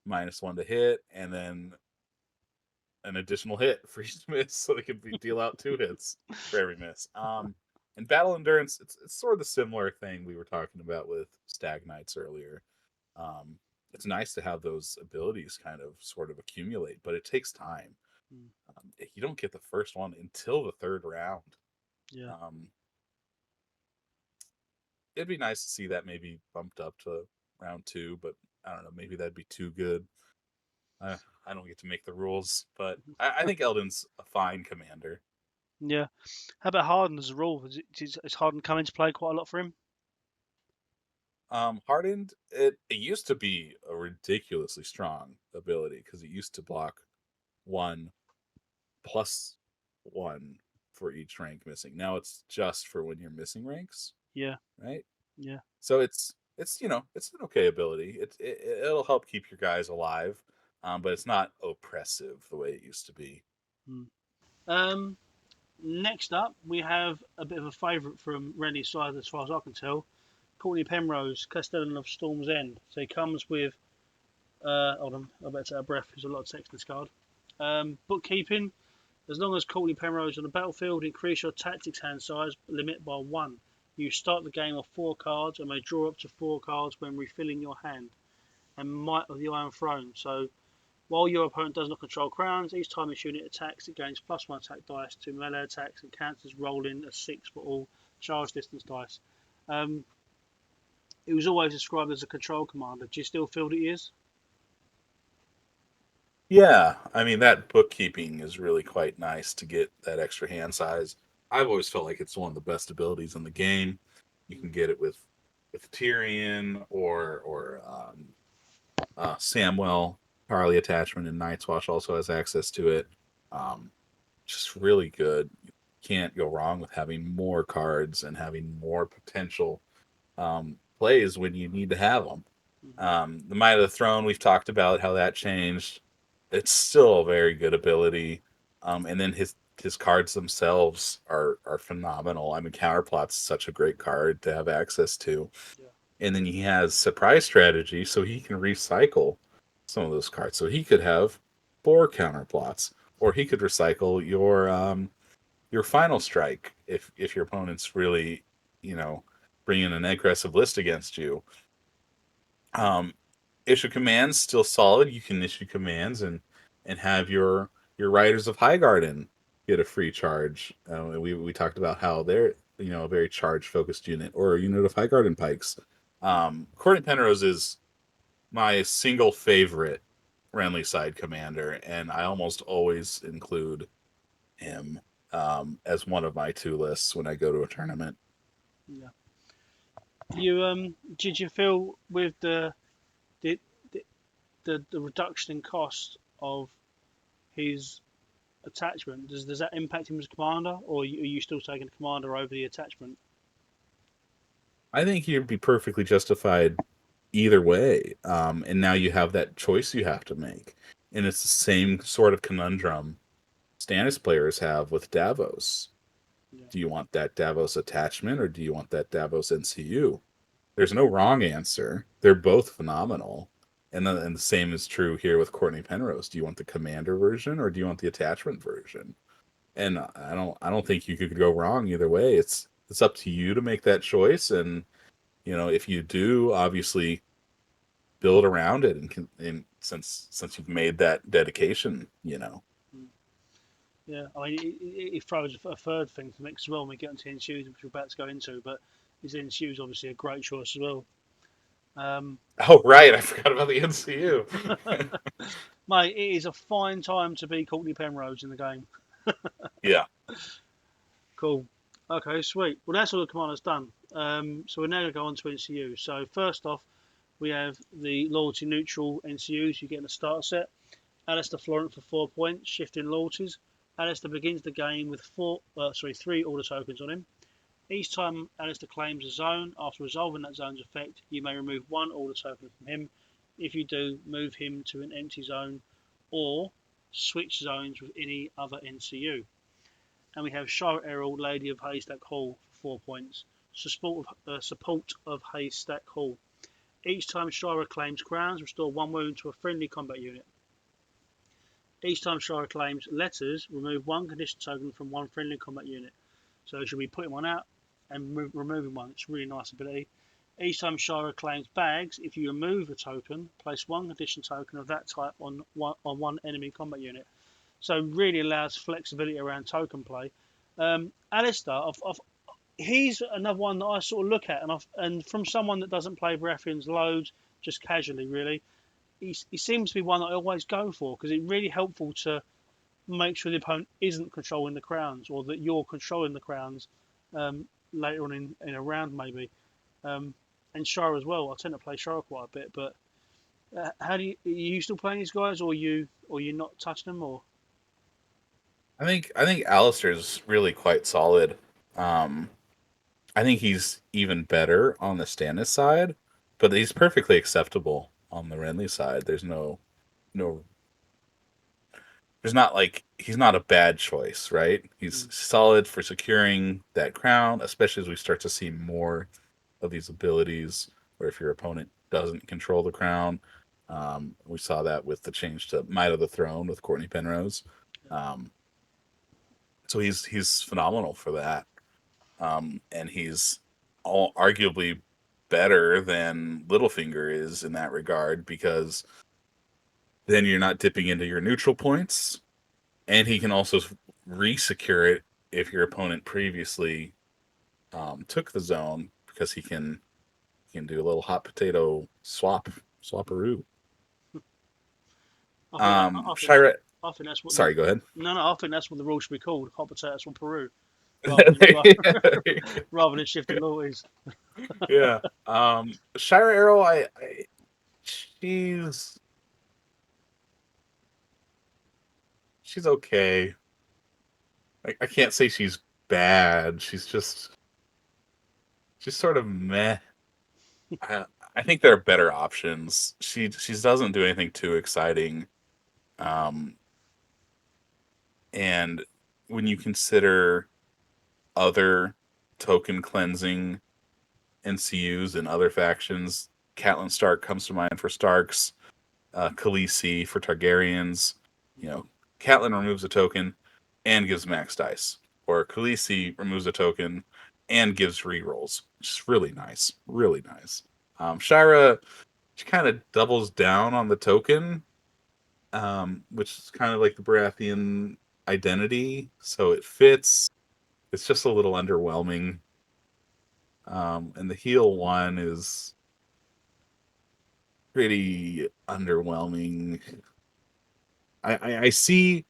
-1 to hit, and then an additional hit for each miss, so they can deal out 2 hits for every miss. And battle endurance, it's sort of the similar thing we were talking about with Stag Knights earlier. Um, it's nice to have those abilities kind of sort of accumulate, but it takes time. mm, You don't get the first one until the third round. yeah. Um, it'd be nice to see that maybe bumped up to round 2, but I don't know, maybe that'd be too good. I don't get to make the rules, but I think Eldon's a fine commander. Yeah. How about Harden as a rule? Is Harden come into play quite a lot for him? Hardened, it used to be a ridiculously strong ability because it used to block 1+1 for each rank missing. Now it's just for when you're missing ranks, Yeah. right? Yeah. So it's it's an okay ability. It'll help keep your guys alive, but it's not oppressive the way it used to be. Um. Next up, we have a bit of a favourite from Renly's side, as far as I can tell. Courtney Penrose, Castellan of Storm's End. So he comes with. Hold on, I better take a breath. There's a lot of text in this card. Bookkeeping. As long as Courtney Penrose on the battlefield, increase your tactics hand size limit by 1. You start the game off 4 cards and may draw up to 4 cards when refilling your hand. And Might of the Iron Throne. So while your opponent does not control crowns, each time this unit attacks, it gains +1 attack dice to melee attacks and counts as rolling a 6 for all charge distance dice. It was always described as a control commander. Do you still feel that he is? Yeah, I mean that bookkeeping is really quite nice to get that extra hand size. I've always felt like it's one of the best abilities in the game. You can get it with Tyrion or Samwell. Harley attachment and Night's Watch also has access to it. Um, just really good. You can't go wrong with having more cards and having more potential plays when you need to have them. The Might of the Throne, we've talked about how that changed. It's still a very good ability. And then his cards themselves are phenomenal. I mean, Counterplot's such a great card to have access to. Yeah. And then he has surprise strategy, so he can recycle some of those cards. So he could have 4 counterplots, or he could recycle your final strike if your opponent's really, you know, bringing an aggressive list against you. Um, Issue commands still solid. You can issue commands and have your Riders of Highgarden get a free charge. We talked about how they're a very charge focused unit or a unit of Highgarden Pikes. Courtney Penrose is my single favorite Renly side commander, and I almost always include him as one of my 2 lists when I go to a tournament. Yeah. Did you feel with the the reduction in cost of his attachment, does that impact him as commander, or are you still taking the commander over the attachment? I think you'd be perfectly justified either way. And now you have that choice you have to make. And it's the same sort of conundrum Stannis players have with Davos. Yeah. Do you want that Davos attachment or do you want that Davos NCU? There's no wrong answer. They're both phenomenal. And the same is true here with Courtney Penrose. Do you want the commander version or do you want the attachment version? And I don't think you could go wrong either way. It's up to you to make that choice. And if you do, obviously build around it, and since you've made that dedication. Mm. Yeah, I mean, it throws a third thing to mix as well when we get into NCUs, which we're about to go into. But his NCU is obviously a great choice as well. Oh right, I forgot about the NCU. Mate, it is a fine time to be Courtney Penrose in the game. Yeah. Cool. Okay, sweet. Well, that's all the commanders done. So we're now going to go on to NCU. So first off, we have the loyalty neutral NCUs. You get in a starter set. Alistair Florent for 4 points, shifting loyalties. Alistair begins the game with 3 order tokens on him. Each time Alistair claims a zone, after resolving that zone's effect, you may remove 1 order token from him. If you do, move him to an empty zone or switch zones with any other NCU. And we have Charlotte Errol, Lady of Haystack Hall for 4 points. Support of Haystack Hall. Each time Shira claims crowns, restore 1 wound to a friendly combat unit. Each time Shira claims letters, remove 1 condition token from 1 friendly combat unit. So she'll be putting 1 out and removing 1. It's a really nice ability. Each time Shira claims bags, if you remove a token, place 1 condition token of that type on one enemy combat unit. So really allows flexibility around token play. Alistair, he's another one that I sort of look at, and from someone that doesn't play Baratheons loads, just casually, really. He seems to be one that I always go for because it's really helpful to make sure the opponent isn't controlling the crowns or that you're controlling the crowns later on in a round, maybe. And Shire as well. I tend to play Shire quite a bit, but how do you are you still playing these guys, or you not touching them, or? I think Alistair's really quite solid. Um, I think he's even better on the Stannis side, but he's perfectly acceptable on the Renly side. No there's not like he's not a bad choice, right? He's Mm, solid for securing that crown, especially as we start to see more of these abilities where if your opponent doesn't control the crown. We saw that with the change to Might of the Throne with Cortnay Penrose. Um, so he's phenomenal for that. And he's all arguably better than Littlefinger is in that regard because then you're not dipping into your neutral points, and he can also re-secure it if your opponent previously took the zone because he can do a little hot potato swapperoo. Shira, I think that's what the sorry, go ahead. no, I think that's what the rule should be called: hot potatoes from Peru, rather than rather than shifting loyalties. Yeah. Shira Arrow, she's she's okay. I can't say she's bad. She's sort of meh. I, I think there are better options. She doesn't do anything too exciting. Um, and when you consider other token cleansing NCUs and other factions, Catelyn Stark comes to mind for Starks, Khaleesi for Targaryens. You know, Catelyn removes a token and gives max dice, or Khaleesi removes a token and gives rerolls, which is really nice, really nice. Shira, she kind of doubles down on the token, which is kind of like the Baratheon identity, so it fits. It's just a little underwhelming. And the heal one is pretty underwhelming. I see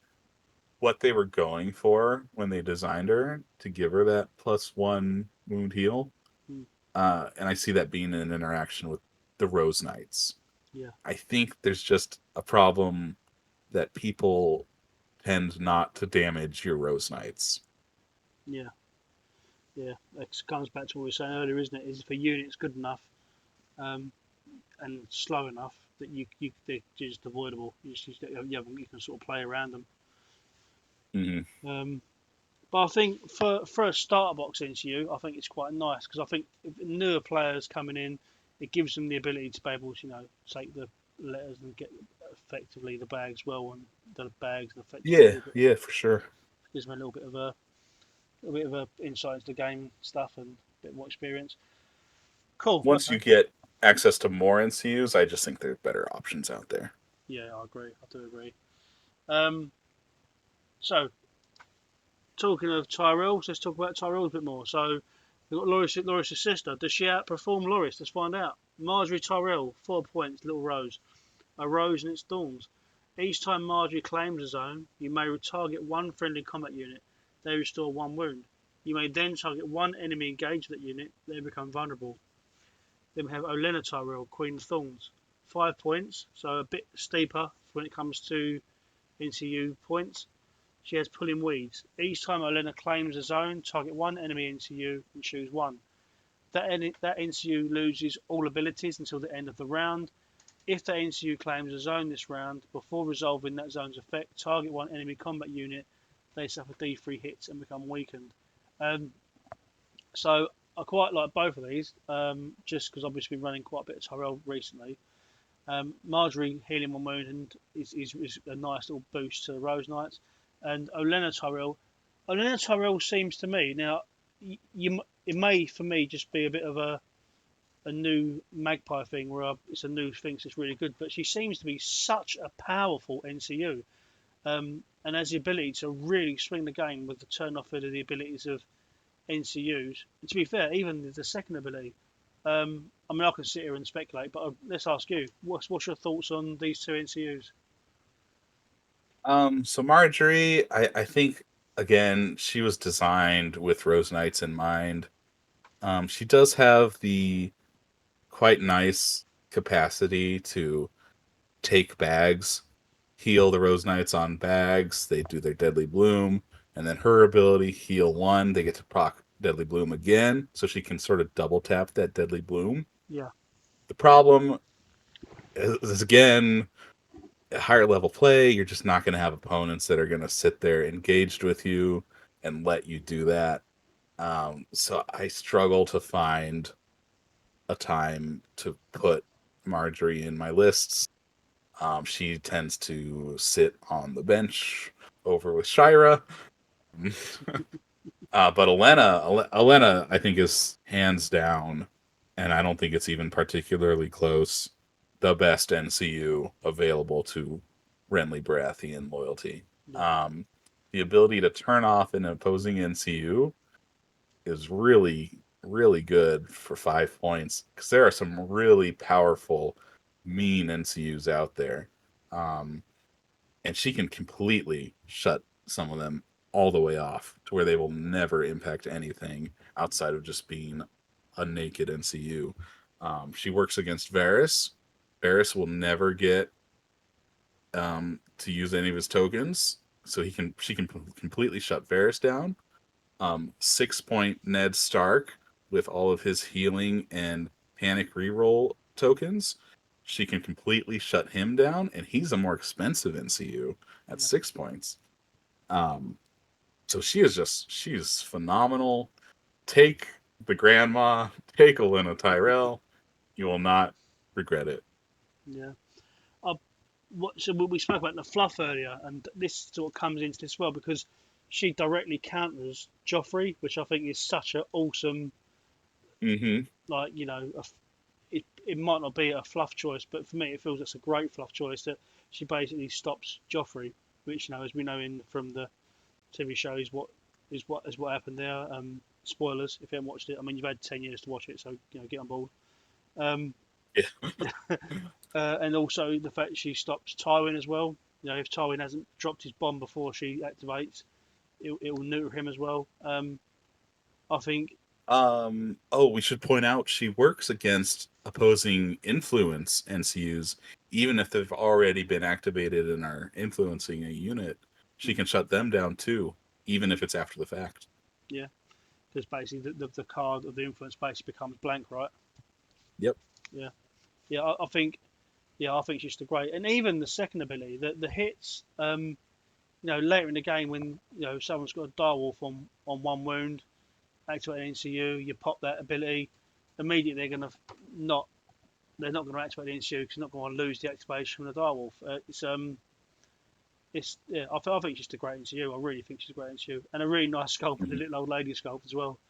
what they were going for when they designed her to give her that +1 wound heal. Mm, And I see that being an interaction with the Rose Knights. yeah, I think there's just a problem that people tend not to damage your Rose Knights. yeah, yeah. That comes back to what we were saying earlier, isn't it? Is if a unit's good enough um, and slow enough that they're just avoidable. You can sort of play around them. Mm-hmm. Um, But I think for a starter box NCU, I think it's quite nice because I think if newer players coming in, it gives them the ability to be able to take the letters and get effectively the bags well and the bags and effectively Yeah, do a bit, yeah, for sure. gives them a little bit of a insight into the game stuff and a bit more experience. Cool. Once you Okay. get access to more NCUs, I just think there are better options out there. Yeah, I agree. I do agree. Um, so talking of Tyrell, let's talk about Tyrell a bit more. So we've got Loris' sister. Does she outperform Loris? Let's find out. Marjorie Tyrell, 4 points, Little Rose. A rose and its thorns. Each time Marjorie claims a zone, you may target one friendly combat unit. They restore 1 wound. You may then target one enemy engaged with that unit. They become vulnerable. Then we have Olenna Tyrell, Queen of Thorns. 5 points, so a bit steeper when it comes to NCU points. She has Pulling Weeds. Each time Olenna claims a zone, target one enemy NCU and choose one. That NCU loses all abilities until the end of the round. If the NCU claims a zone this round, before resolving that zone's effect, target one enemy combat unit. They suffer D3 hits and become weakened. Um, so I quite like both of these, just because I've been running quite a bit of Tyrell recently. Marjorie healing 1 wound and is a nice little boost to the Rose Knights. And Olenna Tyrell seems to me now. It may for me just be a bit of a new Magpie thing where it's a new thing, so it's really good. But she seems to be such a powerful NCU, and has the ability to really swing the game with the turn off of the abilities of NCUs. And to be fair, even the second ability. I mean, I can sit here and speculate, but let's ask you. What's your thoughts on these two NCUs? So Marjorie, I think again she was designed with Rose Knights in mind. She does have the quite nice capacity to take bags, heal the Rose Knights on bags. They do their Deadly Bloom, and then her ability heal one. They get to proc Deadly Bloom again, so she can sort of double tap that Deadly Bloom. Yeah, The problem is again higher level play. You're just not going to have opponents that are going to sit there engaged with you and let you do that. So I struggle to find a time to put Marjorie in my lists. She tends to sit on the bench over with Shira. But Elena, I think is hands down, and I don't think it's even particularly close, the best NCU available to Renly Baratheon loyalty. yeah, The ability to turn off an opposing NCU is really, really good for 5 points because there are some really powerful, mean NCUs out there. Um, and she can completely shut some of them all the way off to where they will never impact anything outside of just being a naked NCU. She works against Varys. Varys will never get to use any of his tokens, so she can completely shut Varys down. 6 point Ned Stark with all of his healing and panic reroll tokens. She can completely shut him down, and he's a more expensive NCU at yeah, 6 points. Um, so she's phenomenal. Take the grandma, take Olenna Tyrell. You will not regret it. yeah. So we spoke about the fluff earlier, and this sort of comes into this well because she directly counters Joffrey, which I think is such an awesome, Mm-hmm. like it might not be a fluff choice, but for me it feels it's a great fluff choice that she basically stops Joffrey, which as we know from the TV shows what happened there. Spoilers if you haven't watched it. I mean you've had 10 years to watch it, so get on board. Um, Yeah. and also the fact she stops Tywin as well. If Tywin hasn't dropped his bomb before she activates, it will neuter him as well. I think, Oh, we should point out she works against opposing influence NCUs, even if they've already been activated and are influencing a unit. She can shut them down too, even if it's after the fact. yeah, because basically the card of the influence basically becomes blank, right? Yep. Yeah, yeah. I think she's the great, and even the second ability, the hits. Later in the game when someone's got a direwolf on one wound, activate an NCU, you pop that ability, immediately not they're not going to activate the NCU because they're not going to lose the activation from the direwolf. It's yeah, I think she's a great NCU. I really think she's a great NCU, and a really nice sculpt, the Mhm. little old lady sculpt as well.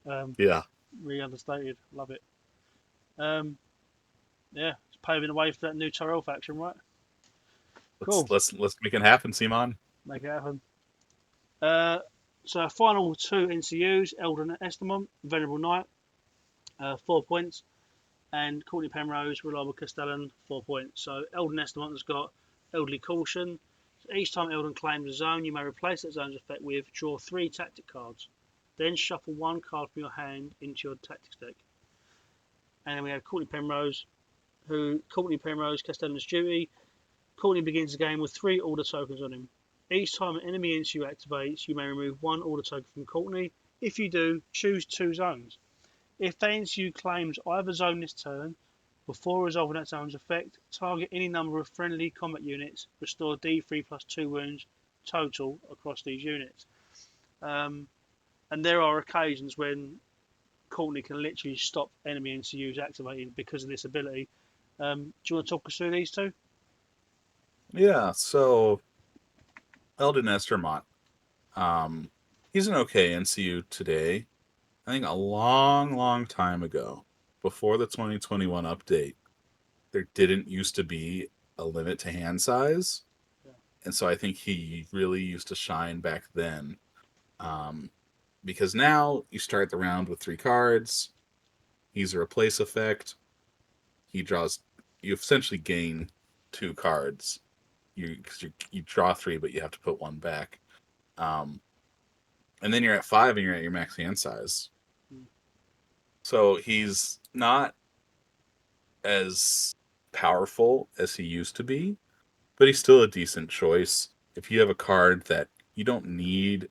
Um, Yeah. really understated, love it. Um, yeah, it's paving the way for that new Tyrell faction, right? Let's Cool, let's let's make it happen, Simon. make it happen. Uh, so our final two NCUs, Eldon Estamont, Venerable Knight, 4 points, and Courtney Penrose, Reliable Castellan, 4 points. So Eldon Estamont has got Elderly Caution. So each time Eldon claims a zone, you may replace that zone's effect with draw 3 tactic cards. Then shuffle 1 card from your hand into your tactics deck. And then we have Courtney Penrose, Castellan's duty. Courtney begins the game with 3 order tokens on him. Each time an enemy NCU activates, you may remove 1 order token from Courtney. If you do, choose 2 zones. If the NCU claims either zone this turn, before resolving that zone's effect, target any number of friendly combat units, restore D3 plus 2 wounds total across these units. And there are occasions when Courtney can literally stop enemy NCUs activating because of this ability. Do you want to talk us through these two? Yeah. So Eldon Estermont, um, he's an okay NCU today. I think a long, long time ago, before the 2021 update, there didn't used to be a limit to hand size, Yeah, and so I think he really used to shine back then. Um, because now you start the round with 3 cards. He's a replace effect. You essentially gain 2 cards. You draw 3, but you have to put 1 back. And then you're at 5 and you're at your max hand size. So he's not as powerful as he used to be, but he's still a decent choice. If you have a card that you don't need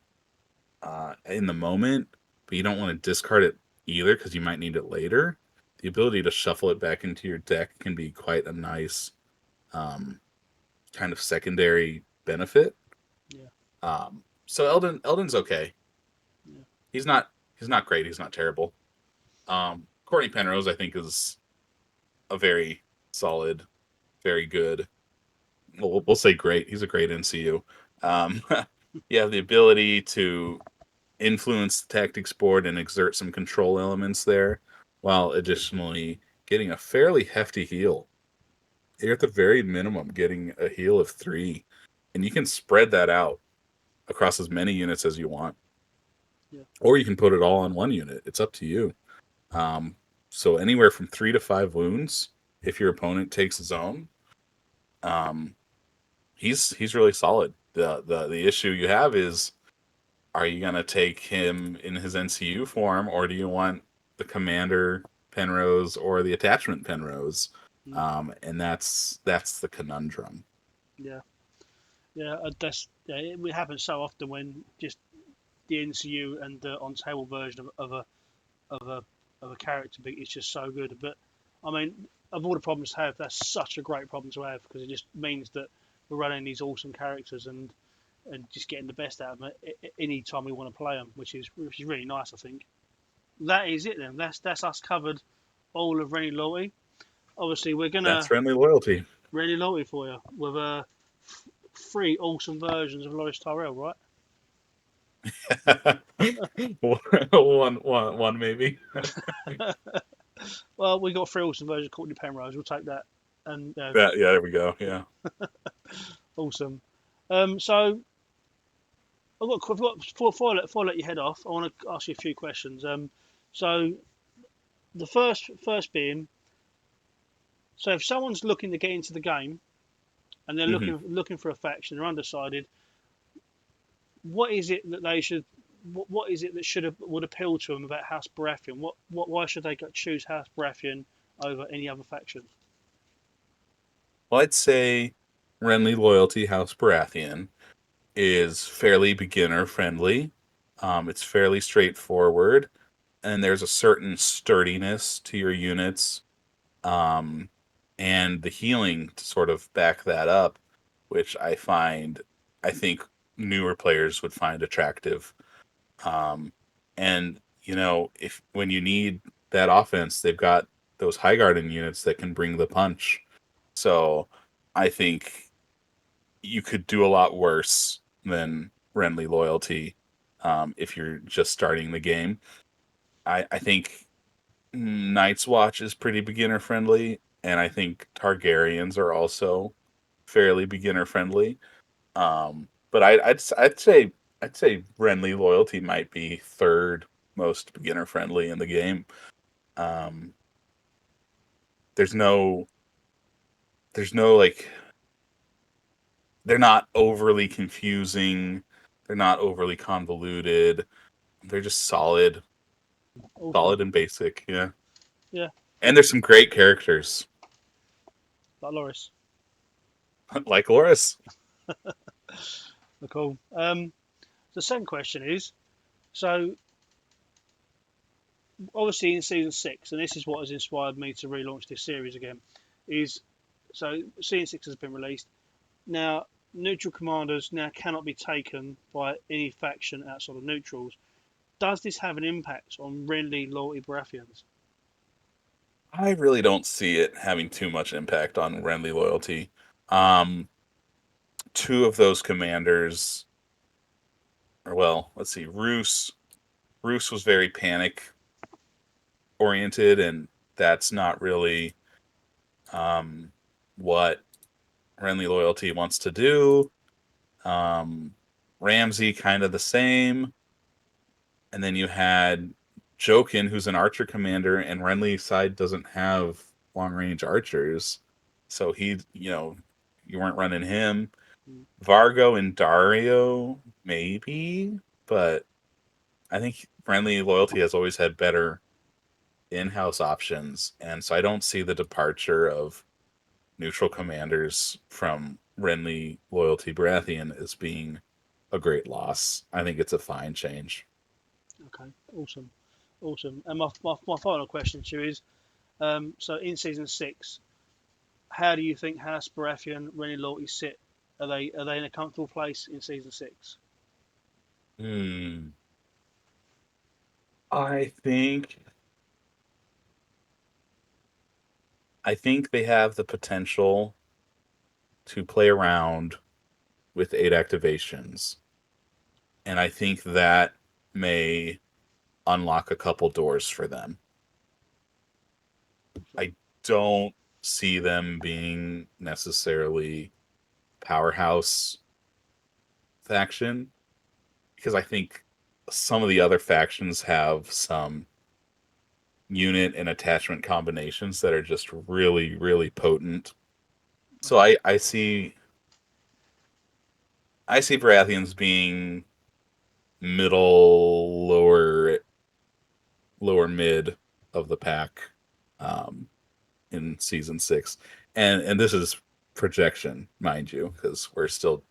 in the moment, but you don't want to discard it either because you might need it later, the ability to shuffle it back into your deck can be quite a nice kind of secondary benefit. Yeah. So Eldon's okay. Yeah. He's not great. He's not terrible. Cortnay Penrose, I think, is a very solid, very good. We'll say great. He's a great NCU. You have the ability to influence the tactics board and exert some control elements there, while additionally getting a fairly hefty heal. You're at the very minimum getting a heal of 3, and you can spread that out across as many units as you want. Yeah. Or you can put it all on 1 unit. It's up to you. So anywhere from 3 to 5 wounds if your opponent takes his own. He's really solid. The issue you have is, are you gonna take him in his NCU form, or do you want the commander Penrose or the attachment Penrose? And that's the conundrum. Yeah, it happens so often when just the NCU and the on-table version of a character is just so good. But I mean, of all the problems to have, that's such a great problem to have because it just means that we're running these awesome characters and just getting the best out of them any time we want to play them, which is really nice. I think that is it. Then that's us covered all of Renly Loyalty. Obviously, we're gonna That's friendly loyalty. Renly Loyalty for you with 3 awesome versions of Loras Tyrell, right? one maybe. Well, we got 3 awesome versions called Penrose. We'll take that. And There we go. Yeah. awesome. So I've got before I let you head off, I want to ask you a few questions. So the first being, so if someone's looking to get into the game and they're looking for a faction, they're undecided, what is it that they should? What is it that would appeal to them about House Baratheon? Why should they choose House Baratheon over any other faction? Well, I'd say Renly Loyalty House Baratheon is fairly beginner friendly. It's fairly straightforward, and there's a certain sturdiness to your units, and the healing to sort of back that up, which I think newer players would find attractive. And if when you need that offense, they've got those Highgarden units that can bring the punch. So I think you could do a lot worse than Renly Loyalty if you're just starting the game. I think Night's Watch is pretty beginner friendly, and I think Targaryens are also fairly beginner friendly. But I'd say Renly Loyalty might be 3rd most beginner friendly in the game. There's no like, they're not overly confusing. They're not overly convoluted. They're just solid and basic. Yeah. Yeah. And there's some great characters. Like Loras. Like Loras. Cool. The second question is, so obviously in season 6, and this is what has inspired me to relaunch this series again, is so season 6 has been released. Now, neutral commanders now cannot be taken by any faction outside of neutrals. Does this have an impact on Renly Loyalty Baratheons? I really don't see it having too much impact on Renly Loyalty. 2 of those commanders, or well, let's see, Roose was very panic oriented, and that's not really what Renly Loyalty wants to do. Ramsay kind of the same, and then you had Jokin, who's an archer commander, and Renly's side doesn't have long-range archers, so he, you weren't running him. Vargo and Dario, maybe, but I think Renly Loyalty has always had better in-house options, and so I don't see the departure of neutral commanders from Renly Loyalty Baratheon as being a great loss. I think it's a fine change. Okay, awesome. And my final question to you is, so in season 6, how do you think House Baratheon Renly Loyalty sit? Are they in a comfortable place in season 6? I think they have the potential to play around with 8 activations. And I think that may unlock a couple doors for them. I don't see them being necessarily powerhouse faction, because I think some of the other factions have some unit and attachment combinations that are just really, really potent. So I see Baratheons being middle, lower mid of the pack in season 6, and this is projection, mind you, because we're still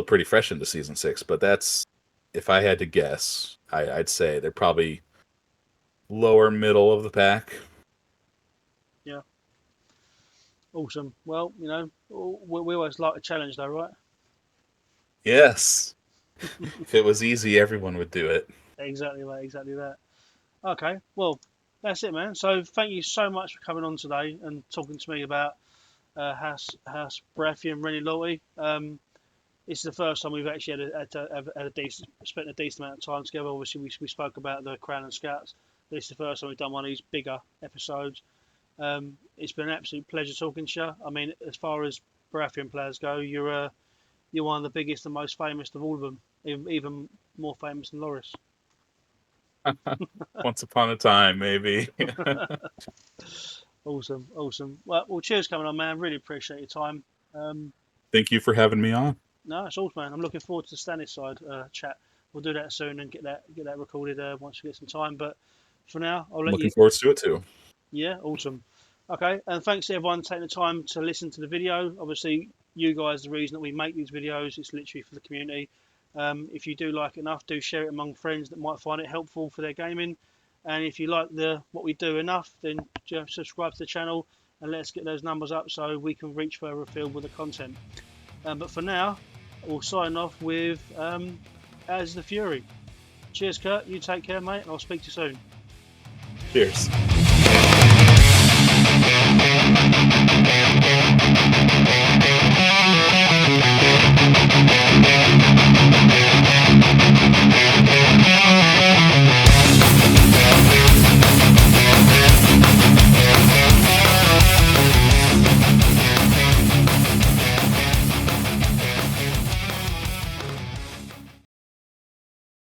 pretty fresh into season 6. But that's, if I had to guess, I'd say they're probably lower middle of the pack. Yeah. Awesome. Well, we always like a challenge, though, right? Yes. If it was easy, everyone would do it. Exactly that. Okay, well, that's it, man. So thank you so much for coming on today and talking to me about House Baratheon Renly Loyalty. This is the first time we've actually spent a decent amount of time together. Obviously, we spoke about the Crownland Scouts. This is the first time we've done one of these bigger episodes. It's been an absolute pleasure talking to you. I mean, as far as Baratheon players go, you're one of the biggest and most famous of all of them, even more famous than Loras. Once upon a time, maybe. Awesome. Well, cheers coming on, man. Really appreciate your time. Thank you for having me on. No, it's awesome, man. I'm looking forward to the Stannis side chat. We'll do that soon and get that recorded once we get some time. But for now, I'll let you. Looking forward to it too. Yeah, awesome. Okay, and thanks to everyone taking the time to listen to the video. Obviously, you guys are the reason that we make these videos. It's literally for the community. If you do like it enough, do share it among friends that might find it helpful for their gaming. And if you like what we do enough, then subscribe to the channel and let's get those numbers up so we can reach further afield with the content. But for now, we'll sign off with As the Fury. Cheers, Kurt. You take care, mate, and I'll speak to you soon. Cheers.